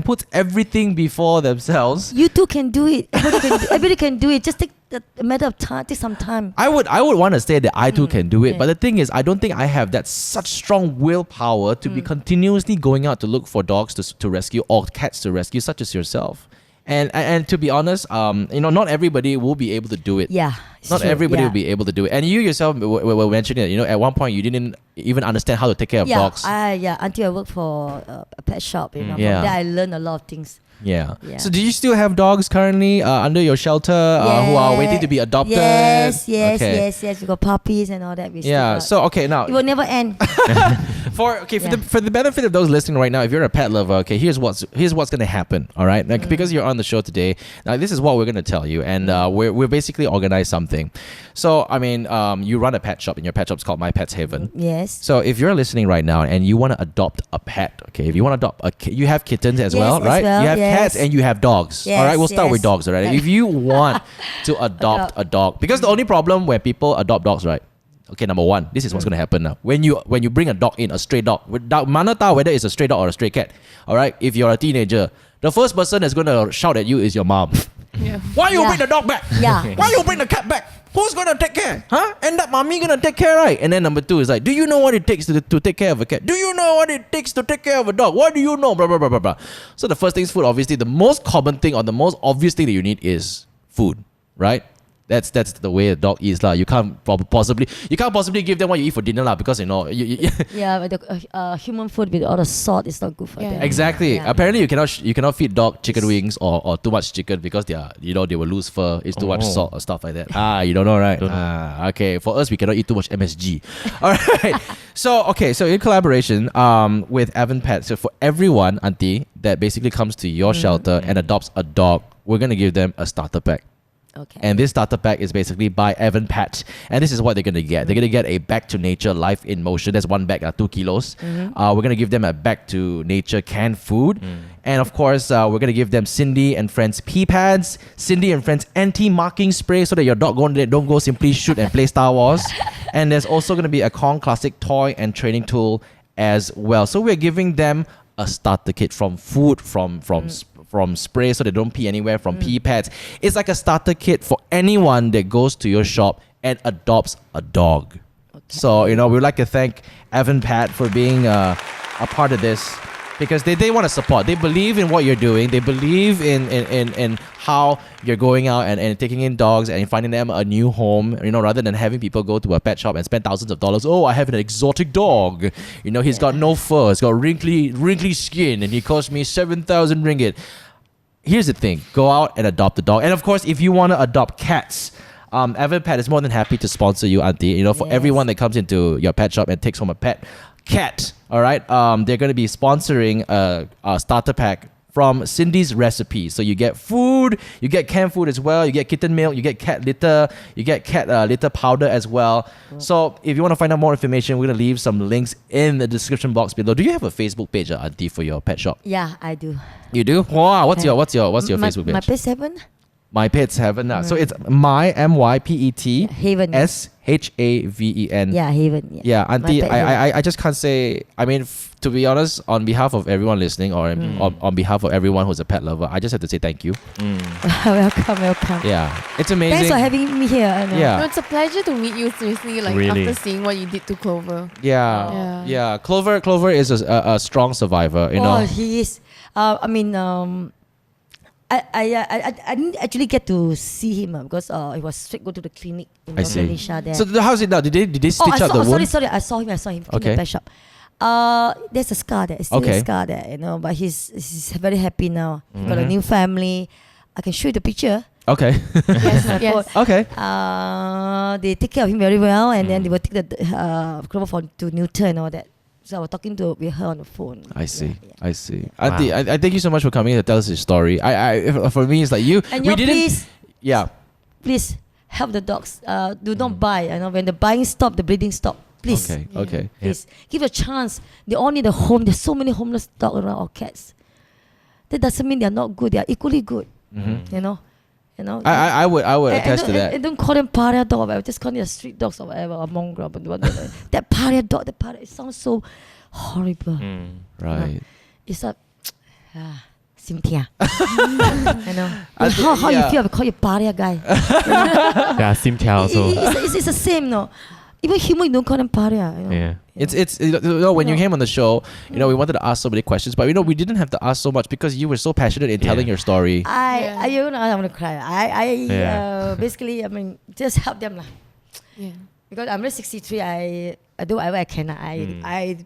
Speaker 1: puts everything before themselves.
Speaker 3: You too can do it. Everybody can do it. Just take a matter of time. Take some time.
Speaker 1: I would want to say that I too can do it, but the thing is, I don't think I have that such strong willpower to be continuously going out to look for dogs to rescue or cats to rescue, such as yourself. And to be honest, not everybody will be able to do it.
Speaker 3: Yeah,
Speaker 1: not
Speaker 3: true.
Speaker 1: everybody will be able to do it. And you yourself were mentioning that, at one point you didn't even understand how to take care of dogs.
Speaker 3: Until I worked for a pet shop, From
Speaker 1: Yeah.
Speaker 3: there I learned a lot of things.
Speaker 1: Yeah. So do you still have dogs currently under your shelter who are waiting to be adopted?
Speaker 3: Yes.
Speaker 1: Okay.
Speaker 3: We got puppies and all that.
Speaker 1: So okay, now
Speaker 3: it will never end.
Speaker 1: for the benefit of those listening right now, if you're a pet lover, okay, here's what's gonna happen. All right, because you're on the show today, now this is what we're gonna tell you, and we're basically organized something. So I mean, you run a pet shop, and your pet shop's called My Pet's Haven.
Speaker 3: Yes.
Speaker 1: So if you're listening right now and you want to adopt a pet, okay, if you want to adopt you have kittens as well, right? You have cats and you have dogs.
Speaker 3: Yes,
Speaker 1: all right, we'll start with dogs. All right, if you want to adopt a dog, because the only problem when people adopt dogs, right? Okay, number one, this is what's going to happen now. When you bring a dog in, a stray dog, mana tahu whether it's a stray dog or a stray cat. All right, if you're a teenager, the first person that's going to shout at you is your mom.
Speaker 5: Yeah.
Speaker 1: Why you bring the dog back?
Speaker 3: Yeah.
Speaker 1: Why you bring the cat back? Who's gonna take care? Huh? End up mommy gonna take care, right? And then number 2 is like, do you know what it takes to take care of a cat? Do you know what it takes to take care of a dog? What do you know? Blah, blah, blah, blah, blah. So the first thing is food. Obviously, the most common thing or the most obvious thing that you need is food, right? That's the way a dog eats lah. You can't possibly give them what you eat for dinner lah, because
Speaker 3: Yeah, but the human food with all the salt is not good for them.
Speaker 1: Exactly.
Speaker 3: Yeah.
Speaker 1: Apparently, you cannot feed dog chicken wings or too much chicken because they will lose fur. It's too much salt or stuff like that. You don't know, right? Okay. For us, we cannot eat too much MSG. All right. So in collaboration with Evan Pet, so for everyone, Auntie, that basically comes to your shelter and adopts a dog, we're gonna give them a starter pack.
Speaker 3: Okay.
Speaker 1: And this starter pack is basically by Evan Pet. And this is what they're going to get. They're going to get a Back to Nature Life in Motion. That's one bag, 2 kilos. We're going to give them a Back to Nature canned food. And of course, we're going to give them Cindy and Friends pee pads, Cindy and Friends anti-marking spray so that your dog don't go simply shoot and play Star Wars. And there's also going to be a Kong Classic toy and training tool as well. So we're giving them a starter kit from food, from spray so they don't pee anywhere, from pee pads. It's like a starter kit for anyone that goes to your shop and adopts a dog. Okay. So, we'd like to thank Evan Pat for being a part of this, because they want to support. They believe in what you're doing. They believe in how you're going out and taking in dogs and finding them a new home, rather than having people go to a pet shop and spend thousands of dollars. Oh, I have an exotic dog. He's got no fur. He's got wrinkly skin and he cost me 7,000 ringgit. Here's the thing. Go out and adopt a dog. And of course, if you want to adopt cats, Pet is more than happy to sponsor you, Auntie. For everyone that comes into your pet shop and takes home a pet cat, all right? They're going to be sponsoring a starter pack from Cindy's recipe. So you get food, you get canned food as well, you get kitten milk, you get cat litter, you get cat litter powder as well. So if you want to find out more information, we're going to leave some links in the description box below. Do you have a Facebook page, Auntie, for your pet shop?
Speaker 3: Yeah, I do.
Speaker 1: You do? Wow, what's your Facebook page?
Speaker 3: My Pet 7?
Speaker 1: My Pets Heaven. So it's MyPet
Speaker 3: Haven.
Speaker 1: SHAVEN.
Speaker 3: Yeah, Haven.
Speaker 1: Yeah, Auntie,
Speaker 3: My Pet Haven.
Speaker 1: I just can't say. I mean, to be honest, on behalf of everyone listening, or on behalf of everyone who's a pet lover, I just have to say thank you.
Speaker 3: Welcome.
Speaker 1: Yeah, it's amazing.
Speaker 3: Thanks for having me here. I know.
Speaker 1: Yeah.
Speaker 5: No, it's a pleasure to meet you, seriously, like
Speaker 2: Really?
Speaker 5: after seeing what you did to Clover.
Speaker 1: Yeah. Clover is a strong survivor.
Speaker 3: He is. I didn't actually get to see him because he was straight go to the clinic in Malaysia there.
Speaker 1: So how's it now? Did they stitch up the wound?
Speaker 3: Sorry, I saw him in the pet shop. There's a scar there. Still a scar there, but he's very happy now. He got a new family. I can show you the picture.
Speaker 1: Okay.
Speaker 5: Yes.
Speaker 1: Okay.
Speaker 3: They take care of him very well, and then they will take the Clover to Newton and all that. So I was talking with her on the phone.
Speaker 1: I see.
Speaker 3: Yeah.
Speaker 1: I see. Auntie, I thank you so much for coming to tell us your story. For me, it's like you.
Speaker 3: And
Speaker 1: we didn't.
Speaker 3: please.
Speaker 1: Yeah.
Speaker 3: Please help the dogs. Do not buy. When the buying stop, the breeding stop. Please.
Speaker 1: Okay.
Speaker 3: Please give a chance. They all need a home. There's so many homeless dogs around or cats. That doesn't mean they're not good. They are equally good.
Speaker 1: I would attest to that.
Speaker 3: And don't call them pariah dog. I just call them street dogs or whatever, or mongrel. But that pariah dog, it sounds so horrible.
Speaker 1: Right.
Speaker 3: It's a Cynthia. How you feel? I call you pariah guy.
Speaker 2: Yeah, Simtia also.
Speaker 3: It's the same, no. Even human, you don't call them pariah.
Speaker 2: Yeah.
Speaker 1: It's when you came on the show, we wanted to ask so many questions, but we didn't have to ask so much because you were so passionate in telling your story.
Speaker 3: I'm gonna cry. Basically, just help them lah.
Speaker 5: Yeah.
Speaker 3: Because I'm just 63. I do whatever I can. I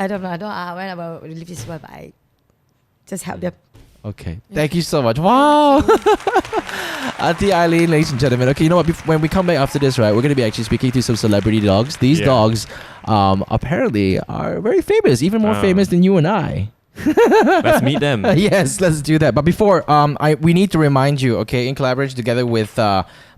Speaker 3: don't know. I don't when about live this world, but I just help them.
Speaker 1: Okay. Thank you so much. Wow. Auntie Eileen, ladies and gentlemen. Okay, you know what? When we come back after this, right, we're going to be actually speaking to some celebrity dogs. These dogs apparently are very famous, even more famous than you and I.
Speaker 2: Let's meet them.
Speaker 1: Yes, let's do that. But before, we need to remind you, okay, in collaboration together with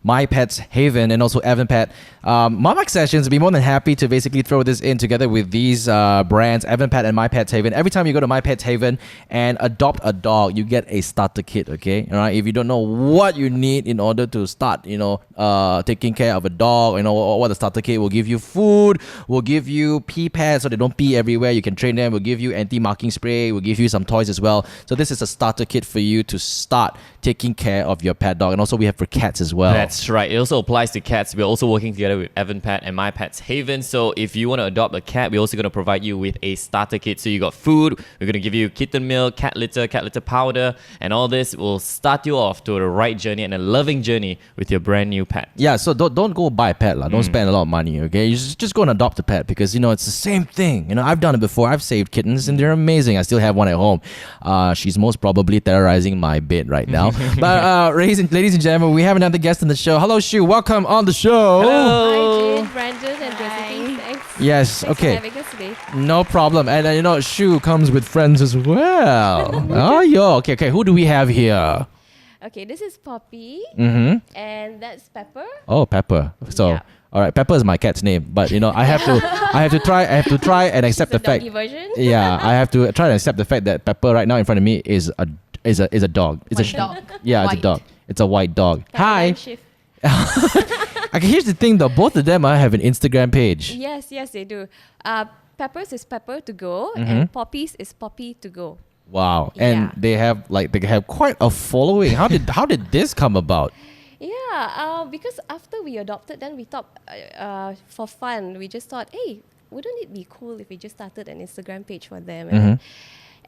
Speaker 1: My Pet's Haven and also Pet, Mamak Sessions will be more than happy to basically throw this in together with these brands, Pet and My Pet's Haven. Every time you go to My Pet's Haven and adopt a dog, you get a starter kit, okay? All right? If you don't know what you need in order to start, taking care of a dog, what the starter kit will give you: food, will give you pee pads so they don't pee everywhere. You can train them. We'll give you anti-marking spray. We'll give you some toys as well. So this is a starter kit for you to start taking care of your pet dog. And also we have for cats as well.
Speaker 2: That's right. It also applies to cats. We're also working together with Pet and My Pet's Haven. So if you want to adopt a cat, we're also going to provide you with a starter kit. So you got food. We're going to give you kitten milk, cat litter powder, and all this will start you off to the right journey and a loving journey with your brand new pet.
Speaker 1: Yeah, so don't go buy a pet. Don't spend a lot of money, okay? You just go and adopt a pet because, it's the same thing. I've done it before. I've saved kittens and they're amazing. I still have one at home. She's most probably terrorizing my bed right now. But ladies and gentlemen, we have another guest on the show. Hello, Shu. Welcome on the show.
Speaker 2: Hello.
Speaker 6: Hi, Jane, Brandon, and Josephine. Thanks.
Speaker 1: Yes,
Speaker 6: Thanks
Speaker 1: okay.
Speaker 6: for having us today.
Speaker 1: No problem. And Shu comes with friends as well. Okay. Who do we have here?
Speaker 6: Okay, this is Poppy,
Speaker 1: Mm-hmm.
Speaker 6: and that's Pepper.
Speaker 1: Oh, Pepper. So,
Speaker 6: Yeah.
Speaker 1: all right, Pepper is my cat's name, but I have to try and accept the
Speaker 6: It's the
Speaker 1: fact.
Speaker 6: doggy version.
Speaker 1: Yeah, I have to try and accept the fact that Pepper right now in front of me is a dog. It's
Speaker 5: White dog.
Speaker 1: Yeah, it's a
Speaker 5: White.
Speaker 1: dog. It's a white dog. Hi.
Speaker 6: Paradigm shift.
Speaker 1: Okay, here's the thing though. Both of them have an Instagram page.
Speaker 6: Yes, they do. Peppers is Pepper to go,
Speaker 1: Mhm.
Speaker 6: and Poppies is Poppy to go.
Speaker 1: Wow, and
Speaker 6: Yeah.
Speaker 1: they have quite a following. How did this come about?
Speaker 6: Yeah, because after we adopted, then we thought, for fun, we just thought, hey, wouldn't it be cool if we just started an Instagram page for them?
Speaker 1: Mm-hmm.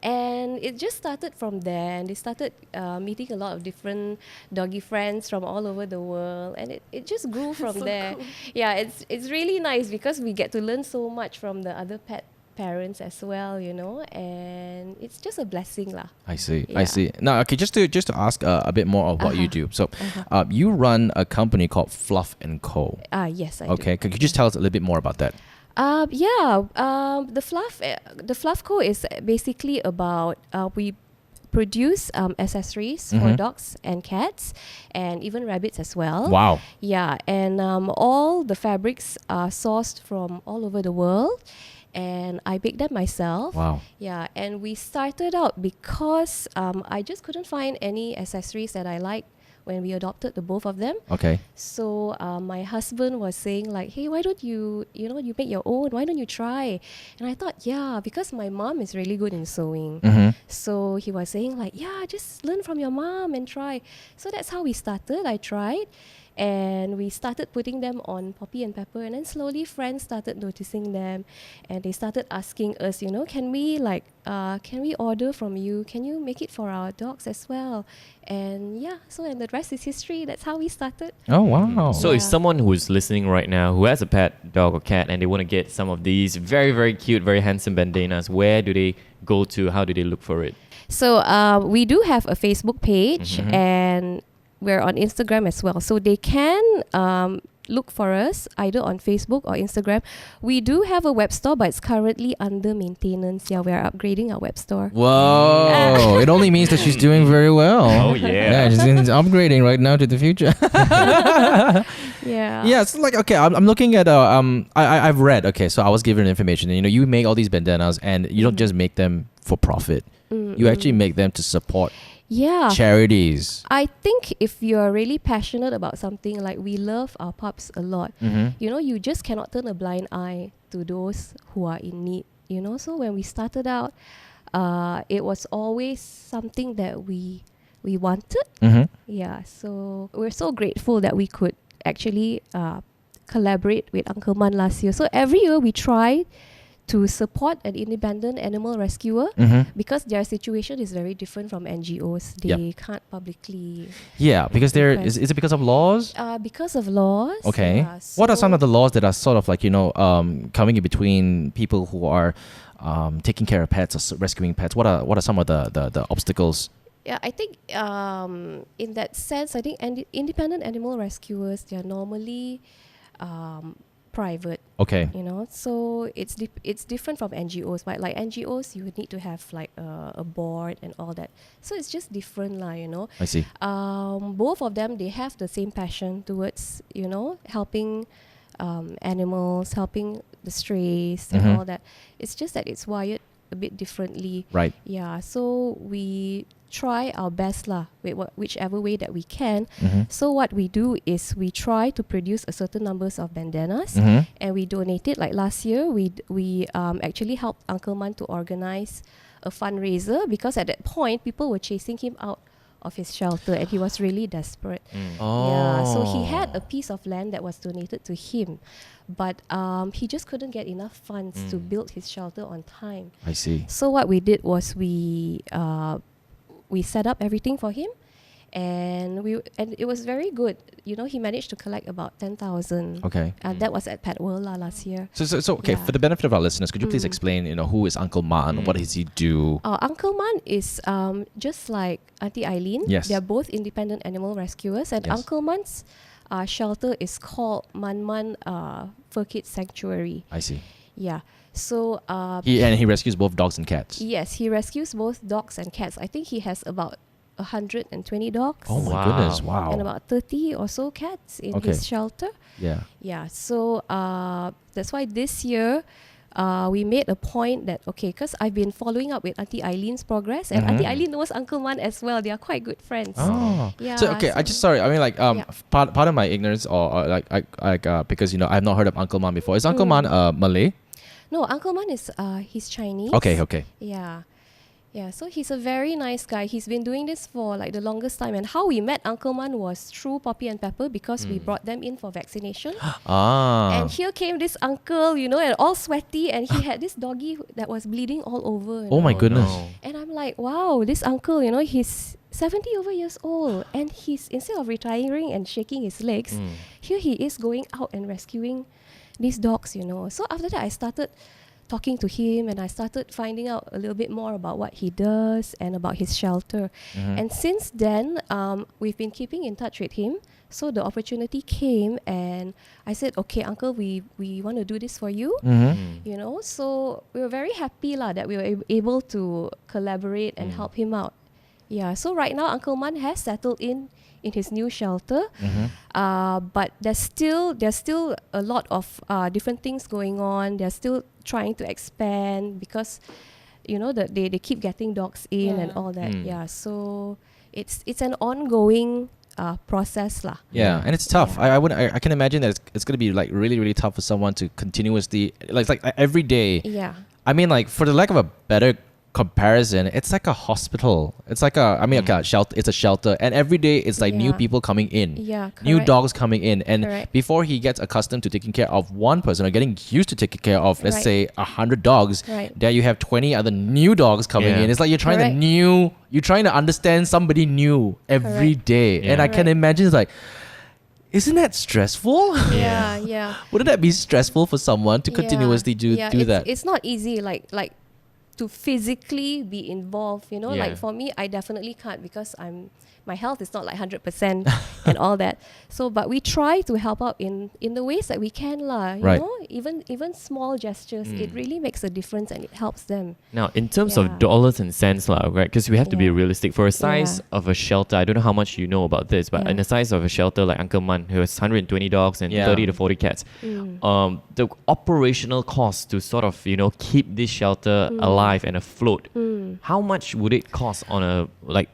Speaker 6: And it just started from there, and they started meeting a lot of different doggy friends from all over the world, and it just grew from there.
Speaker 5: cool.
Speaker 6: Yeah, it's really nice because we get to learn so much from the other pet parents as well, you know, and it's just a blessing lah.
Speaker 1: I see.
Speaker 6: Yeah.
Speaker 1: I see. Now, okay, just to ask a bit more of what you do. So, you run a company called Fluff and Co.
Speaker 6: Yes, I do.
Speaker 1: Okay, could you just tell us a little bit more about that?
Speaker 6: The Fluffco is basically about we produce accessories for dogs and cats and even rabbits as well.
Speaker 1: Wow.
Speaker 6: Yeah, and all the fabrics are sourced from all over the world, and I bake them myself.
Speaker 1: Wow.
Speaker 6: Yeah, and we started out because I just couldn't find any accessories that I liked when we adopted the both of them.
Speaker 1: Okay.
Speaker 6: So my husband was saying like, hey, why don't you make your own? Why don't you try? And I thought, yeah, because my mom is really good in sewing.
Speaker 1: Mm-hmm.
Speaker 6: So he was saying like, yeah, just learn from your mom and try. So that's how we started. I tried. And we started putting them on Poppy and Pepper, and then slowly friends started noticing them, and they started asking us, you know, can we order from you? Can you make it for our dogs as well? And yeah, and the rest is history. That's how we started.
Speaker 1: Oh, wow.
Speaker 2: So if
Speaker 6: Yeah.
Speaker 2: someone who's listening right now who has a pet dog or cat and they want to get some of these very, very cute, very handsome bandanas, where do they go to? How do they look for it?
Speaker 6: So we do have a Facebook page, and we're on Instagram as well. So they can look for us either on Facebook or Instagram. We do have a web store, but it's currently under maintenance. Yeah, we're upgrading our web store.
Speaker 1: Whoa. It only means that she's doing very well.
Speaker 2: Oh, yeah.
Speaker 1: Yeah, she's upgrading right now to the future.
Speaker 6: Yeah.
Speaker 1: Yeah, it's like, okay, I'm looking at I've read, okay, so I was given information, you know, you make all these bandanas and you don't just make them for profit. You actually make them to support
Speaker 6: Yeah.
Speaker 1: charities.
Speaker 6: I think if you're really passionate about something, like we love our pups a lot, you know, you just cannot turn a blind eye to those who are in need, you know. So when we started out, it was always something that we wanted. Yeah, so we're so grateful that we could actually collaborate with Uncle Man last year. So every year we try to support an independent animal rescuer because their situation is very different from NGOs. They can't publicly.
Speaker 1: Yeah, because is it because of laws?
Speaker 6: Because of laws.
Speaker 1: Okay.
Speaker 6: Yeah,
Speaker 1: What are some
Speaker 6: so-
Speaker 1: of the laws that are sort of like, you know, coming in between people who are taking care of pets or rescuing pets? What are some of the obstacles?
Speaker 6: Yeah, I think in that sense, I think independent animal rescuers, they are normally private.
Speaker 1: Okay.
Speaker 6: You know, so it's different from NGOs. But like NGOs, you would need to have like a board and all that. So it's just different lah, you know.
Speaker 1: I see.
Speaker 6: Both of them, they have the same passion towards, you know, helping animals, helping the strays and all that. It's just that it's wired a bit differently.
Speaker 1: Right.
Speaker 6: Yeah, so we try our best lah, with whichever way that we can. So what we do is we try to produce a certain numbers of bandanas and we donate it. Like last year, we actually helped Uncle Man to organize a fundraiser because at that point people were chasing him out of his shelter and he was really desperate. Yeah, so he had a piece of land that was donated to him, but he just couldn't get enough funds to build his shelter on time.
Speaker 1: I see.
Speaker 6: So what we did was we set up everything for him, and it was very good. You know, he managed to collect about 10,000.
Speaker 1: Okay.
Speaker 6: And that was at Pet World last year.
Speaker 1: So okay,
Speaker 6: Yeah.
Speaker 1: for the benefit of our listeners, could you please explain, you know, who is Uncle Man? What does he do?
Speaker 6: Uncle Man is just like Auntie Eileen.
Speaker 1: Yes.
Speaker 6: They're both independent animal rescuers, and
Speaker 1: Yes.
Speaker 6: Uncle Man's shelter is called Man Man Fur Kid Sanctuary.
Speaker 1: I see.
Speaker 6: Yeah. So
Speaker 1: He rescues both dogs and cats.
Speaker 6: yes, he rescues both dogs and cats. I think he has about 120 dogs.
Speaker 1: Oh my
Speaker 2: Wow.
Speaker 1: goodness! Wow.
Speaker 6: And about 30 or so cats in
Speaker 1: Okay.
Speaker 6: his shelter.
Speaker 1: Yeah.
Speaker 6: Yeah, so that's why this year we made a point that, okay, because I've been following up with Auntie Eileen's progress, and Auntie Eileen knows Uncle Man as well. They are quite good friends.
Speaker 1: Oh.
Speaker 6: Yeah,
Speaker 1: So okay, I just sorry. I mean, like
Speaker 6: Yeah.
Speaker 1: part of my ignorance, or like because you know I've not heard of Uncle Man before. Is Uncle Man Malay?
Speaker 6: No, Uncle Man is he's Chinese.
Speaker 1: Okay.
Speaker 6: Yeah. Yeah, so he's a very nice guy. He's been doing this for like the longest time. And how we met Uncle Man was through Poppy and Pepper because we brought them in for vaccination. And here came this uncle, you know, and all sweaty, and he had this doggy that was bleeding all over. you
Speaker 1: Oh my
Speaker 6: know.
Speaker 1: goodness.
Speaker 2: no.
Speaker 6: And I'm like, wow, this uncle, you know, he's 70 over years old, and he's, instead of retiring and shaking his legs, here he is going out and rescuing these dogs, you know. So after that, I started talking to him, and I started finding out a little bit more about what he does and about his shelter. And since then, we've been keeping in touch with him. So the opportunity came, and I said, okay, uncle, we want to do this for you. You know, so we were very happy that we were able to collaborate and help him out. Yeah, so right now Uncle Man has settled in his new shelter, but there's still a lot of different things going on. They're still trying to expand because, you know, they keep getting dogs in and all that. Yeah, so it's an ongoing process lah.
Speaker 1: Yeah, and it's tough.
Speaker 6: Yeah.
Speaker 1: I can imagine that it's gonna be like really, really tough for someone to continuously like every day.
Speaker 6: Yeah.
Speaker 1: I mean, like, for the lack of a better comparison, it's like a hospital. It's like a shelter. It's a shelter, and every day it's like new
Speaker 6: Yeah.
Speaker 1: people coming in.
Speaker 6: Yeah,
Speaker 1: New
Speaker 6: correct.
Speaker 1: dogs coming in, and
Speaker 6: Correct.
Speaker 1: before he gets accustomed to taking care of one person or getting used to taking care of, let's
Speaker 6: Right.
Speaker 1: say 100 dogs,
Speaker 6: Right.
Speaker 1: there you have 20 other new dogs coming
Speaker 2: Yeah.
Speaker 1: in. It's like you're trying
Speaker 6: Correct.
Speaker 1: you're trying to understand somebody new every
Speaker 6: Correct.
Speaker 1: day, and
Speaker 2: Yeah.
Speaker 1: I can
Speaker 6: Correct.
Speaker 1: imagine it's like, isn't that stressful?
Speaker 6: Yeah.
Speaker 1: Wouldn't that be stressful for someone to
Speaker 6: Yeah.
Speaker 1: continuously do that?
Speaker 6: It's not easy, like to physically be involved, you know.
Speaker 2: Yeah.
Speaker 6: Like for me, I definitely can't because my health is not like 100% and all that. So, but we try to help out in the ways that we can lah. You
Speaker 1: Right.
Speaker 6: know, even small gestures, it really makes a difference and it helps them.
Speaker 2: Now, in terms
Speaker 6: Yeah.
Speaker 2: of dollars and cents, right? Because we have to be
Speaker 6: Yeah.
Speaker 2: realistic. For a size
Speaker 6: Yeah.
Speaker 2: of a shelter, I don't know how much you know about this, but
Speaker 6: Yeah.
Speaker 2: in the size of a shelter like Uncle Man, who has 120 dogs and
Speaker 1: Yeah.
Speaker 2: 30 to 40 cats, the operational cost to sort of, you know, keep this shelter alive and afloat, how much would it cost on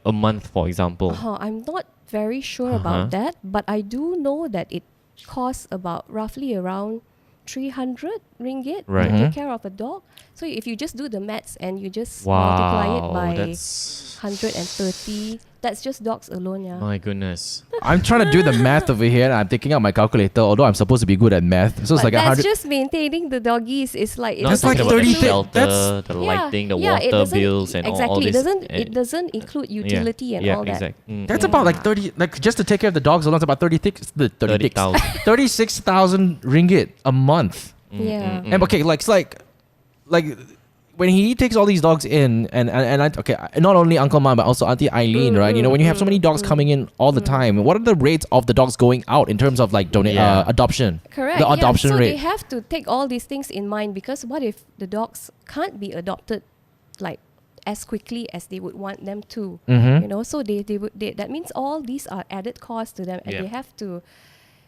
Speaker 2: a month, for example?
Speaker 6: I'm not very sure about that, but I do know that it costs about roughly around 300 ringgit
Speaker 2: Right.
Speaker 6: to take care of a dog. So if you just do the maths and you just
Speaker 2: Wow,
Speaker 6: multiply it by
Speaker 2: that's
Speaker 6: 130, that's just dogs alone, yeah.
Speaker 2: my goodness.
Speaker 1: I'm trying to do the math over here, and I'm taking out my calculator, although I'm supposed to be good at math. So it's
Speaker 6: But
Speaker 1: like
Speaker 6: that's
Speaker 1: 100.
Speaker 6: just maintaining the doggies. It's like
Speaker 2: Not
Speaker 1: That's like
Speaker 2: talking about
Speaker 1: 30
Speaker 2: the
Speaker 1: thi-
Speaker 2: shelter,
Speaker 1: that's-
Speaker 2: the lighting, the
Speaker 6: it
Speaker 2: water
Speaker 6: doesn't-
Speaker 2: bills, and
Speaker 6: exactly.
Speaker 2: all this.
Speaker 6: It doesn't include utility and
Speaker 2: yeah,
Speaker 6: all that.
Speaker 2: exactly.
Speaker 1: That's about like 30, like just to take care of the dogs alone, it's about
Speaker 2: 30,000.
Speaker 1: 36,000 ringgit a month.
Speaker 6: Yeah.
Speaker 1: And okay, like it's like when he takes all these dogs in, and not only Uncle Man but also Auntie Eileen, right? You know, when you have so many dogs coming in all the time, what are the rates of the dogs going out in terms of like adoption?
Speaker 6: Correct.
Speaker 1: The adoption
Speaker 6: so
Speaker 1: rate.
Speaker 6: they have to take all these things in mind because what if the dogs can't be adopted like as quickly as they would want them to? You know, so they that means all these are added costs to them, and
Speaker 2: Yeah.
Speaker 6: they have to,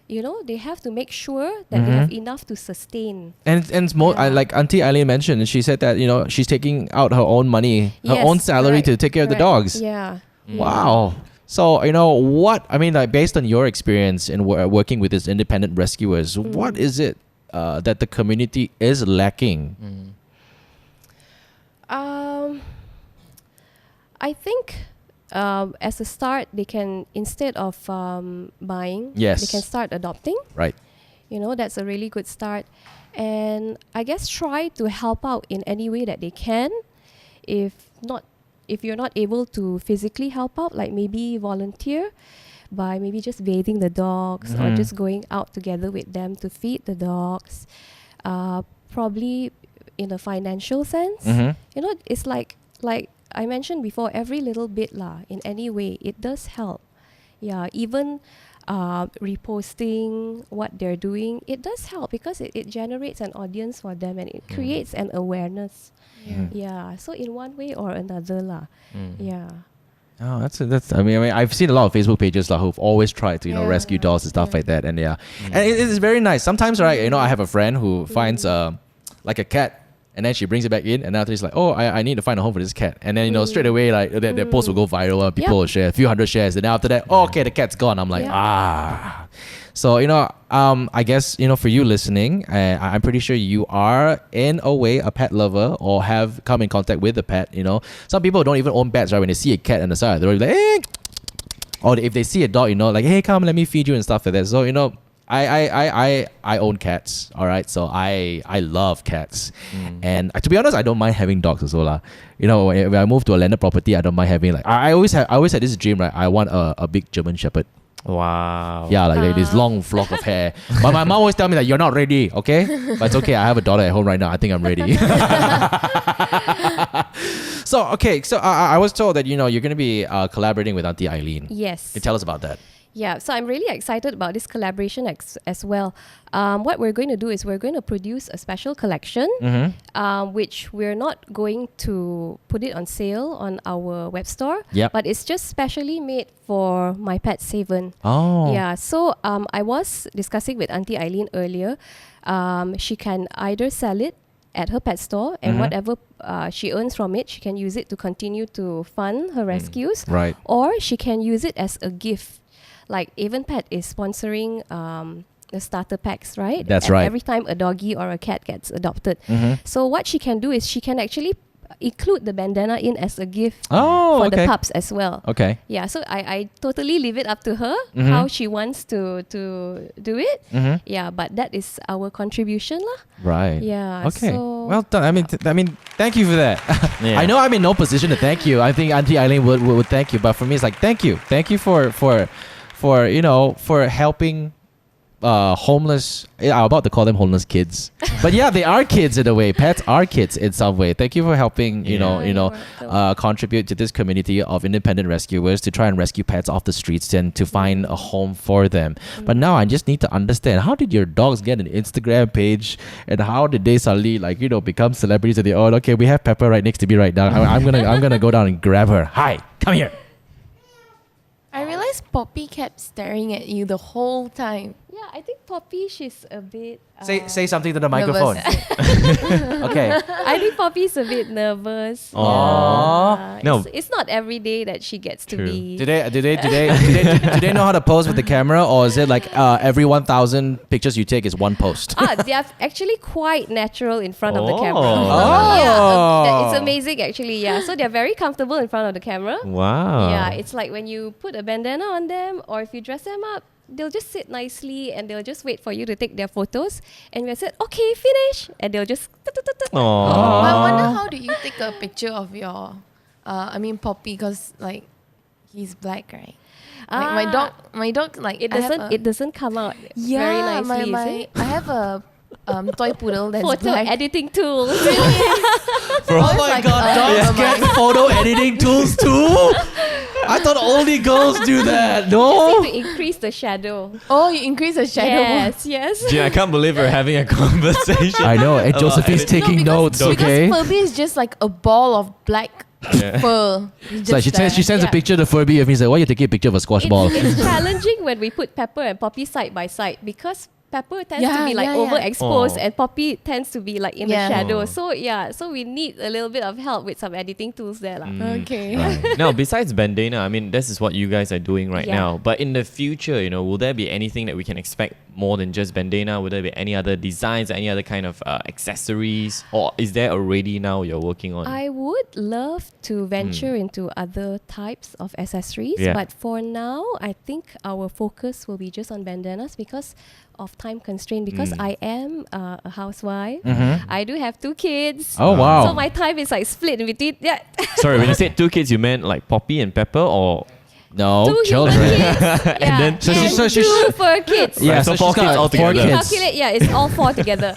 Speaker 6: you know, they have to make sure that they have enough to sustain.
Speaker 1: And it's more
Speaker 6: Yeah.
Speaker 1: like Auntie Eileen mentioned, she said that, you know, she's taking out her own money, her
Speaker 6: Yes,
Speaker 1: own salary
Speaker 6: correct,
Speaker 1: to take care of the
Speaker 6: correct.
Speaker 1: dogs.
Speaker 6: Yeah.
Speaker 1: Wow. So, you know, like based on your experience in working with these independent rescuers, what is it that the community is lacking?
Speaker 6: I think as a start, they can, instead of buying,
Speaker 1: Yes.
Speaker 6: they can start adopting.
Speaker 1: Right.
Speaker 6: You know, that's a really good start. And I guess try to help out in any way that they can. If you're not able to physically help out, like maybe volunteer by maybe just bathing the dogs or just going out together with them to feed the dogs. Probably in a financial sense. You know, it's like I mentioned before, every little bit in any way, it does help. Yeah, even reposting what they're doing, it does help because it generates an audience for them and it creates an awareness. Yeah, so in one way or another yeah.
Speaker 1: Oh, that's. I mean, I've seen a lot of Facebook pages who've always tried to, you know,
Speaker 6: Yeah.
Speaker 1: rescue dogs and stuff like that, and and it is very nice. Sometimes, right, you know, I have a friend who finds like a cat, And then she brings it back in, and after it's like, oh, I need to find a home for this cat. And then, straight away, like, that post will go viral, and people will share a few hundred shares. And then after that, okay, the cat's gone. I'm like, So, I guess, for you listening, I'm pretty sure you are, in a way, a pet lover or have come in contact with a pet, Some people don't even own pets, right? When they see a cat on the side, they're like, hey! Or if they see a dog, like, hey, come, let me feed you and stuff like that. So, I own cats, all right? So I love cats. And to be honest, I don't mind having dogs as well. When I move to a landed property, I don't mind having, like, I always had this dream, right? I want a big German Shepherd.
Speaker 2: Wow.
Speaker 1: Yeah, like this long flock of hair. But my mom always tell me that you're not ready, okay? But it's okay. I have a daughter at home right now. I think I'm ready. So I was told that, you're going to be collaborating with Auntie Eileen.
Speaker 6: Yes.
Speaker 1: Can you tell us about that?
Speaker 6: Yeah, so I'm really excited about this collaboration as well. What we're going to do is we're going to produce a special collection, which we're not going to put it on sale on our web store, but it's just specially made for my pet's haven.
Speaker 1: Oh.
Speaker 6: Yeah, so I was discussing with Auntie Eileen earlier. She can either sell it at her pet store, and whatever she earns from it, she can use it to continue to fund her rescues,
Speaker 1: Right.
Speaker 6: or she can use it as a gift. Like Avonpet is sponsoring the starter packs, right?
Speaker 1: That's right.
Speaker 6: Every time a doggy or a cat gets adopted. So what she can do is she can actually include the bandana in as a gift for the pups as well.
Speaker 1: Okay.
Speaker 6: Yeah, so I totally leave it up to her how she wants to do it. Yeah, but that is our contribution lah.
Speaker 1: Right.
Speaker 6: Yeah.
Speaker 1: Okay.
Speaker 6: So
Speaker 1: Well done. I mean, thank you for that.
Speaker 2: Yeah.
Speaker 1: I know I'm in no position to thank you. I think Auntie Eileen would thank you, but for me, it's like thank you for helping homeless. I'm about to call them homeless kids, but yeah, they are kids in a way. Pets are kids in some way. Thank you for helping contribute to this community of independent rescuers to try and rescue pets off the streets and to find a home for them. But now I just need to understand, how did your dogs get an Instagram page, and how did they suddenly become celebrities of their own? Okay, we have Pepper right next to me right now. I'm gonna go down and grab her. Hi, come here.
Speaker 5: I realized Poppy kept staring at you the whole time.
Speaker 6: yeah, I think Poppy, she's a bit
Speaker 1: Say something to the microphone. Okay.
Speaker 6: I think Poppy's a bit nervous.
Speaker 1: Aww.
Speaker 2: No.
Speaker 6: It's not every day that she gets to
Speaker 2: True.
Speaker 6: be.
Speaker 1: Do they know how to pose with the camera, or is it like every 1,000 pictures you take is one post?
Speaker 6: They are actually quite natural in front of the camera.
Speaker 1: Oh.
Speaker 6: Yeah, it's amazing actually. Yeah, so they're very comfortable in front of the camera.
Speaker 2: Wow.
Speaker 6: Yeah, it's like when you put a bandana on them, or if you dress them up, they'll just sit nicely and they'll just wait for you to take their photos. And we'll say, okay, finish. And they'll just...
Speaker 5: I wonder how do you take a picture of your, Poppy, because like he's black, right? Like my dog, like
Speaker 6: it doesn't come out very nicely. Is it?
Speaker 5: I have a toy poodle that's
Speaker 6: Photo
Speaker 5: black.
Speaker 6: editing tools.
Speaker 1: Oh my god, dogs get photo editing tools too? I thought only girls do that. No?
Speaker 6: To increase the shadow.
Speaker 5: Oh, you increase the shadow.
Speaker 6: Yes.
Speaker 2: Gee, I can't believe we're having a conversation.
Speaker 1: I know, and
Speaker 2: about
Speaker 1: Josephine's
Speaker 2: editing.
Speaker 1: taking notes, okay?
Speaker 5: Because Furby is just like a ball of black fur. It's
Speaker 1: So like
Speaker 5: just
Speaker 1: she sends a
Speaker 6: Yeah.
Speaker 1: picture to Furby of me. She's like, why are you taking a picture of a squash ball?
Speaker 6: It's challenging when we put Pepper and Poppy side by side, because Pepper tends to be like
Speaker 5: yeah.
Speaker 6: overexposed
Speaker 2: Oh.
Speaker 6: and Poppy tends to be like in
Speaker 5: Yeah.
Speaker 6: the shadow.
Speaker 2: Oh.
Speaker 6: So we need a little bit of help with some editing tools there.
Speaker 5: Okay.
Speaker 2: Now, besides bandana, I mean, this is what you guys are doing right
Speaker 6: Yeah.
Speaker 2: now. But in the future, will there be anything that we can expect more than just bandana? Will there be any other designs, any other kind of accessories? Or is there already now you're working on?
Speaker 6: I would love to venture into other types of accessories,
Speaker 2: Yeah.
Speaker 6: but for now, I think our focus will be just on bandanas because of time constraint, because I am a housewife. I do have 2 kids.
Speaker 1: Oh, wow.
Speaker 6: So my time is like split in between. Yeah.
Speaker 2: Sorry, when you said 2 kids, you meant like Poppy and Pepper, or
Speaker 1: No,
Speaker 6: 2
Speaker 1: children.
Speaker 6: human kids. Yeah.
Speaker 2: then
Speaker 1: So
Speaker 6: and
Speaker 1: she's-
Speaker 6: 2 fur kids.
Speaker 1: Yeah,
Speaker 2: Right, so
Speaker 1: so
Speaker 2: 4
Speaker 1: she's
Speaker 2: kids
Speaker 1: got
Speaker 2: altogether.
Speaker 1: 4
Speaker 6: You
Speaker 1: kids.
Speaker 6: calculate, yeah, it's all 4 together.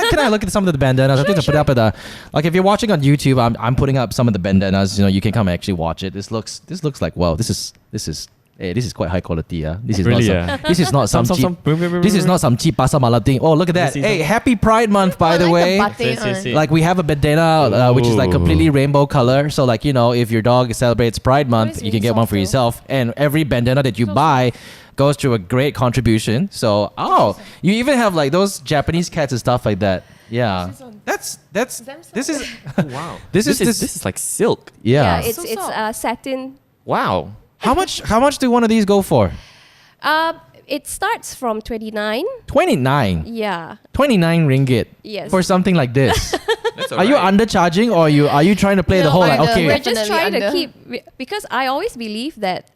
Speaker 1: Can I look at some of the bandanas? I'm going to put up like if you're watching on YouTube, I'm putting up some of the bandanas. You can come and actually watch it. This looks like, wow, this is quite high quality. This is
Speaker 2: Really,
Speaker 1: not this is not some cheap.
Speaker 2: bring.
Speaker 1: This is not some cheap pasar malam thing. Oh, look at that!
Speaker 2: see
Speaker 1: Hey,
Speaker 2: some-
Speaker 1: happy Pride Month, by the way.
Speaker 2: See.
Speaker 1: Like we have a bandana which is like completely rainbow color. So like if your dog celebrates Pride Month,
Speaker 6: is
Speaker 1: you can
Speaker 6: really
Speaker 1: get one
Speaker 6: soft
Speaker 1: for
Speaker 6: though.
Speaker 1: yourself. And every bandana that you buy goes to a great contribution. So you even have like those Japanese cats and stuff like that. Yeah. That's this is
Speaker 2: Wow.
Speaker 1: this is
Speaker 2: This is like silk.
Speaker 1: yeah.
Speaker 6: it's
Speaker 5: So
Speaker 6: it's
Speaker 5: soft.
Speaker 6: satin.
Speaker 2: Wow.
Speaker 1: How much do one of these go for?
Speaker 6: It starts from 29.
Speaker 1: 29.
Speaker 6: Yeah.
Speaker 1: 29 ringgit.
Speaker 6: Yes.
Speaker 1: For something like this.
Speaker 2: That's
Speaker 1: Are you undercharging or are you trying to play the
Speaker 5: No,
Speaker 1: whole like
Speaker 5: under.
Speaker 1: okay?
Speaker 6: We're just
Speaker 5: Definitely
Speaker 6: trying to
Speaker 5: under.
Speaker 6: keep because I always believe that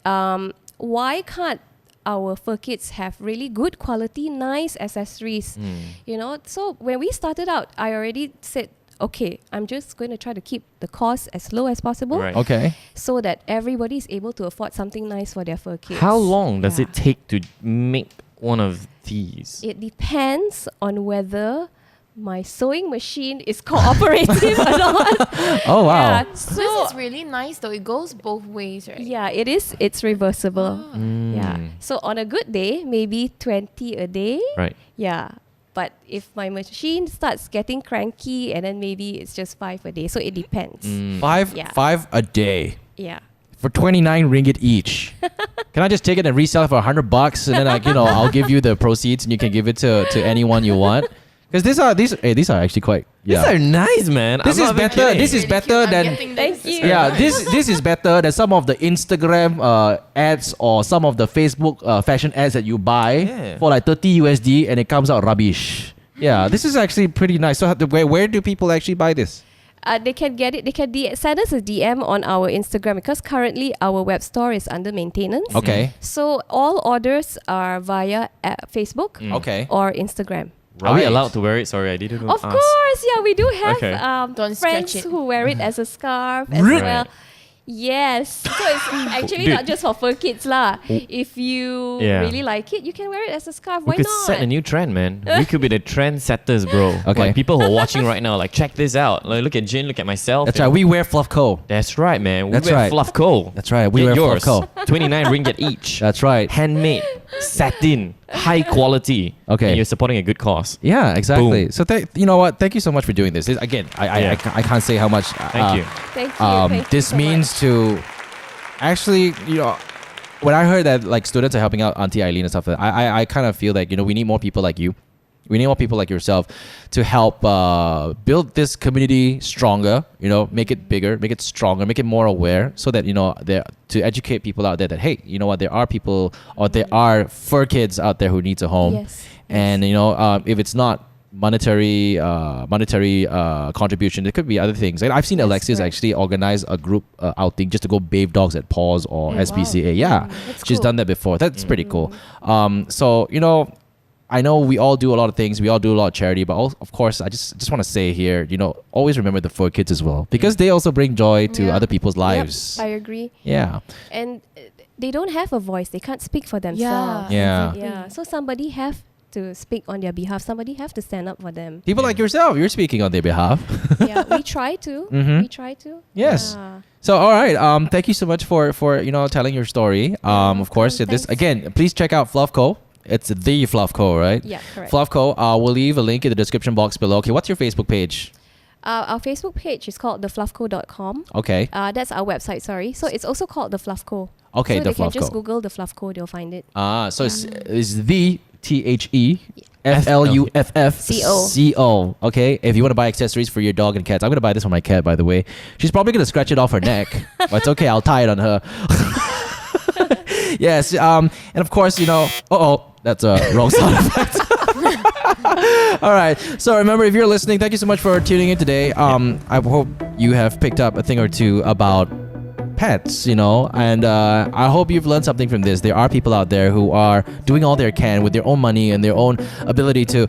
Speaker 6: why can't our fur kits have really good quality, nice accessories? You know, so when we started out, I already said, okay, I'm just going to try to keep the cost as low as possible,
Speaker 2: Right.
Speaker 1: Okay.
Speaker 6: so that everybody is able to afford something nice for their fur kits.
Speaker 2: How long does
Speaker 6: Yeah.
Speaker 2: it take to make one of these?
Speaker 6: It depends on whether my sewing machine is cooperative or not.
Speaker 1: Oh wow.
Speaker 6: Yeah,
Speaker 5: So
Speaker 6: so
Speaker 5: this is really nice though. It goes both ways, right?
Speaker 6: yeah, it is. It's reversible. Yeah.
Speaker 2: Mm.
Speaker 6: So on a good day, maybe 20 a day.
Speaker 2: Right.
Speaker 6: Yeah. But if my machine starts getting cranky, and then maybe it's just 5 a day. So it depends.
Speaker 2: Mm.
Speaker 6: Yeah.
Speaker 1: Five a day
Speaker 6: Yeah.
Speaker 1: for 29 ringgit each. Can I just take it and resell it for $100 and then I'll give you the proceeds and you can give it to anyone you want? Because these are actually quite
Speaker 2: These are nice, man.
Speaker 1: This
Speaker 2: I'm
Speaker 1: is
Speaker 2: not even
Speaker 1: better.
Speaker 2: kidding.
Speaker 1: This is
Speaker 5: Really
Speaker 1: better
Speaker 5: cute. I'm
Speaker 1: than
Speaker 5: getting
Speaker 6: Thank
Speaker 5: this.
Speaker 6: you.
Speaker 1: yeah. This is better than some of the Instagram ads or some of the Facebook fashion ads that you buy
Speaker 2: Yeah.
Speaker 1: for like 30 USD and it comes out rubbish. Yeah, this is actually pretty nice. So where do people actually buy this?
Speaker 6: They can get it. They can send us a DM on our Instagram because currently our web store is under maintenance.
Speaker 1: Okay.
Speaker 6: So all orders are via Facebook
Speaker 1: Okay.
Speaker 6: or Instagram.
Speaker 2: Are we
Speaker 1: Right.
Speaker 2: allowed to wear it? Sorry, I didn't
Speaker 6: Of
Speaker 2: ask.
Speaker 6: course, yeah, we do have
Speaker 2: Okay.
Speaker 5: Don't
Speaker 6: friends
Speaker 5: stretch it.
Speaker 6: who wear it as a scarf as
Speaker 1: Really?
Speaker 6: well. Yes, so it's actually
Speaker 2: Dude.
Speaker 6: not just for fur kids lah. If you
Speaker 2: Yeah.
Speaker 6: really like it, you can wear it as a scarf.
Speaker 2: We
Speaker 6: Why
Speaker 2: could
Speaker 6: not?
Speaker 2: set a new trend, man. We could be the trendsetters, bro.
Speaker 1: Okay.
Speaker 2: Like people who are watching right now, like check this out. Like look at Jin, look at myself.
Speaker 1: That's
Speaker 2: you
Speaker 1: right.
Speaker 2: know.
Speaker 1: We wear Fluffco.
Speaker 2: That's right, man. We
Speaker 1: That's
Speaker 2: wear
Speaker 1: right.
Speaker 2: Fluffco.
Speaker 1: That's right. We
Speaker 2: Get
Speaker 1: wear
Speaker 2: yours.
Speaker 1: Fluffco.
Speaker 2: 29 ringgit each.
Speaker 1: That's right.
Speaker 2: Handmade, satin, high quality.
Speaker 1: Okay.
Speaker 2: And you're supporting a good cause.
Speaker 1: Yeah, exactly.
Speaker 2: Boom.
Speaker 1: So you know what? Thank you so much for doing this. Again, I can't say how much.
Speaker 2: Thank you.
Speaker 6: Thank you. Thank you
Speaker 1: This
Speaker 6: so
Speaker 1: means
Speaker 6: much.
Speaker 1: to actually, when I heard that like students are helping out Auntie Eileen and stuff, I kind of feel like we need more people like you. We need more people like yourself to help build this community stronger. Make it bigger, make it stronger, make it more aware, so that to educate people out there that hey, you know what, there are people or there are fur kids out there who needs a home,
Speaker 6: Yes.
Speaker 1: and if it's not monetary contribution, there could be other things. Like I've seen Alexis
Speaker 6: correct.
Speaker 1: actually organize a group outing just to go bathe dogs at Paws or SPCA. Yeah,
Speaker 6: That's
Speaker 1: she's
Speaker 6: cool.
Speaker 1: done that before. That's pretty cool. So I know we all do a lot of things. We all do a lot of charity, but of course, I just want to say here, always remember the fur kids as well, because they also bring joy to
Speaker 5: Yeah.
Speaker 1: other people's
Speaker 6: Yep,
Speaker 1: lives.
Speaker 6: I agree.
Speaker 1: Yeah.
Speaker 6: And they don't have a voice. They can't speak for themselves.
Speaker 1: Yeah.
Speaker 6: Yeah. So somebody have to speak on their behalf. Somebody have to stand up for them.
Speaker 1: People like yourself, you're speaking on their behalf.
Speaker 6: Yeah, we try to.
Speaker 1: Mhm.
Speaker 6: We try to.
Speaker 1: Yes.
Speaker 6: Yeah.
Speaker 1: So all right, thank you so much for telling your story. Of course, this
Speaker 6: thanks.
Speaker 1: again, please check out Fluffco. It's the Fluffco, right?
Speaker 6: Yeah, correct.
Speaker 1: Fluffco. We'll leave a link in the description box below. Okay, what's your Facebook page?
Speaker 6: Our Facebook page is called thefluffco.com.
Speaker 1: Okay.
Speaker 6: That's our website, sorry. So it's also called The Fluffco.
Speaker 1: Okay,
Speaker 6: so
Speaker 1: The
Speaker 6: they can just
Speaker 1: Fluffco.
Speaker 6: Google The Fluffco, they'll find it.
Speaker 1: So it's the THEFLUFFCO. Okay. If you want to buy accessories for your dog and cats, I'm gonna buy this for my cat, by the way. She's probably gonna scratch it off her neck, but it's okay. I'll tie it on her. Yes. And of course, that's a wrong sound effect. All right. So remember, if you're listening, thank you so much for tuning in today. I hope you have picked up a thing or two about pets, and I hope you've learned something from this. There are people out there who are doing all they can with their own money and their own ability to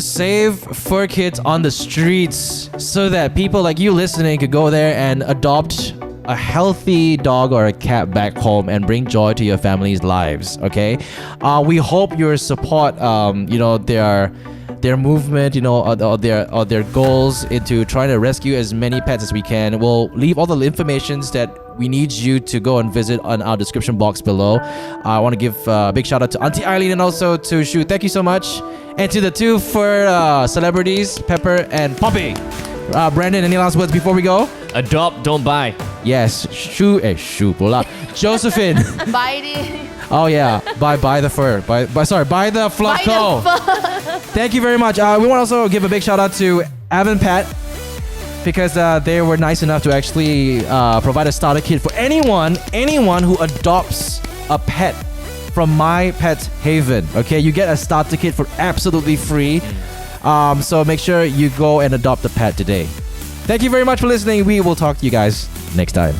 Speaker 1: save fur kids on the streets, so that people like you listening could go there and adopt a healthy dog or a cat back home and bring joy to your family's lives. Okay, we hope your support their movement, or their goals into trying to rescue as many pets as we can. We'll leave all the informations that we need you to go and visit on our description box below. I want to give a big shout out to Auntie Eileen and also to Shu. Thank you so much. And to the two fur celebrities, Pepper and Poppy. Brandon, any last words before we go?
Speaker 2: Adopt, don't buy.
Speaker 1: Yes, Josephine.
Speaker 5: Buy the
Speaker 1: Oh yeah, buy the fur. Buy the Slavko. Thank you very much. We want to also give a big shout out to Avon Pet because they were nice enough to actually provide a starter kit for anyone who adopts a pet from My Pet Haven. Okay, you get a starter kit for absolutely free. So make sure you go and adopt a pet today. Thank you very much for listening. We will talk to you guys next time.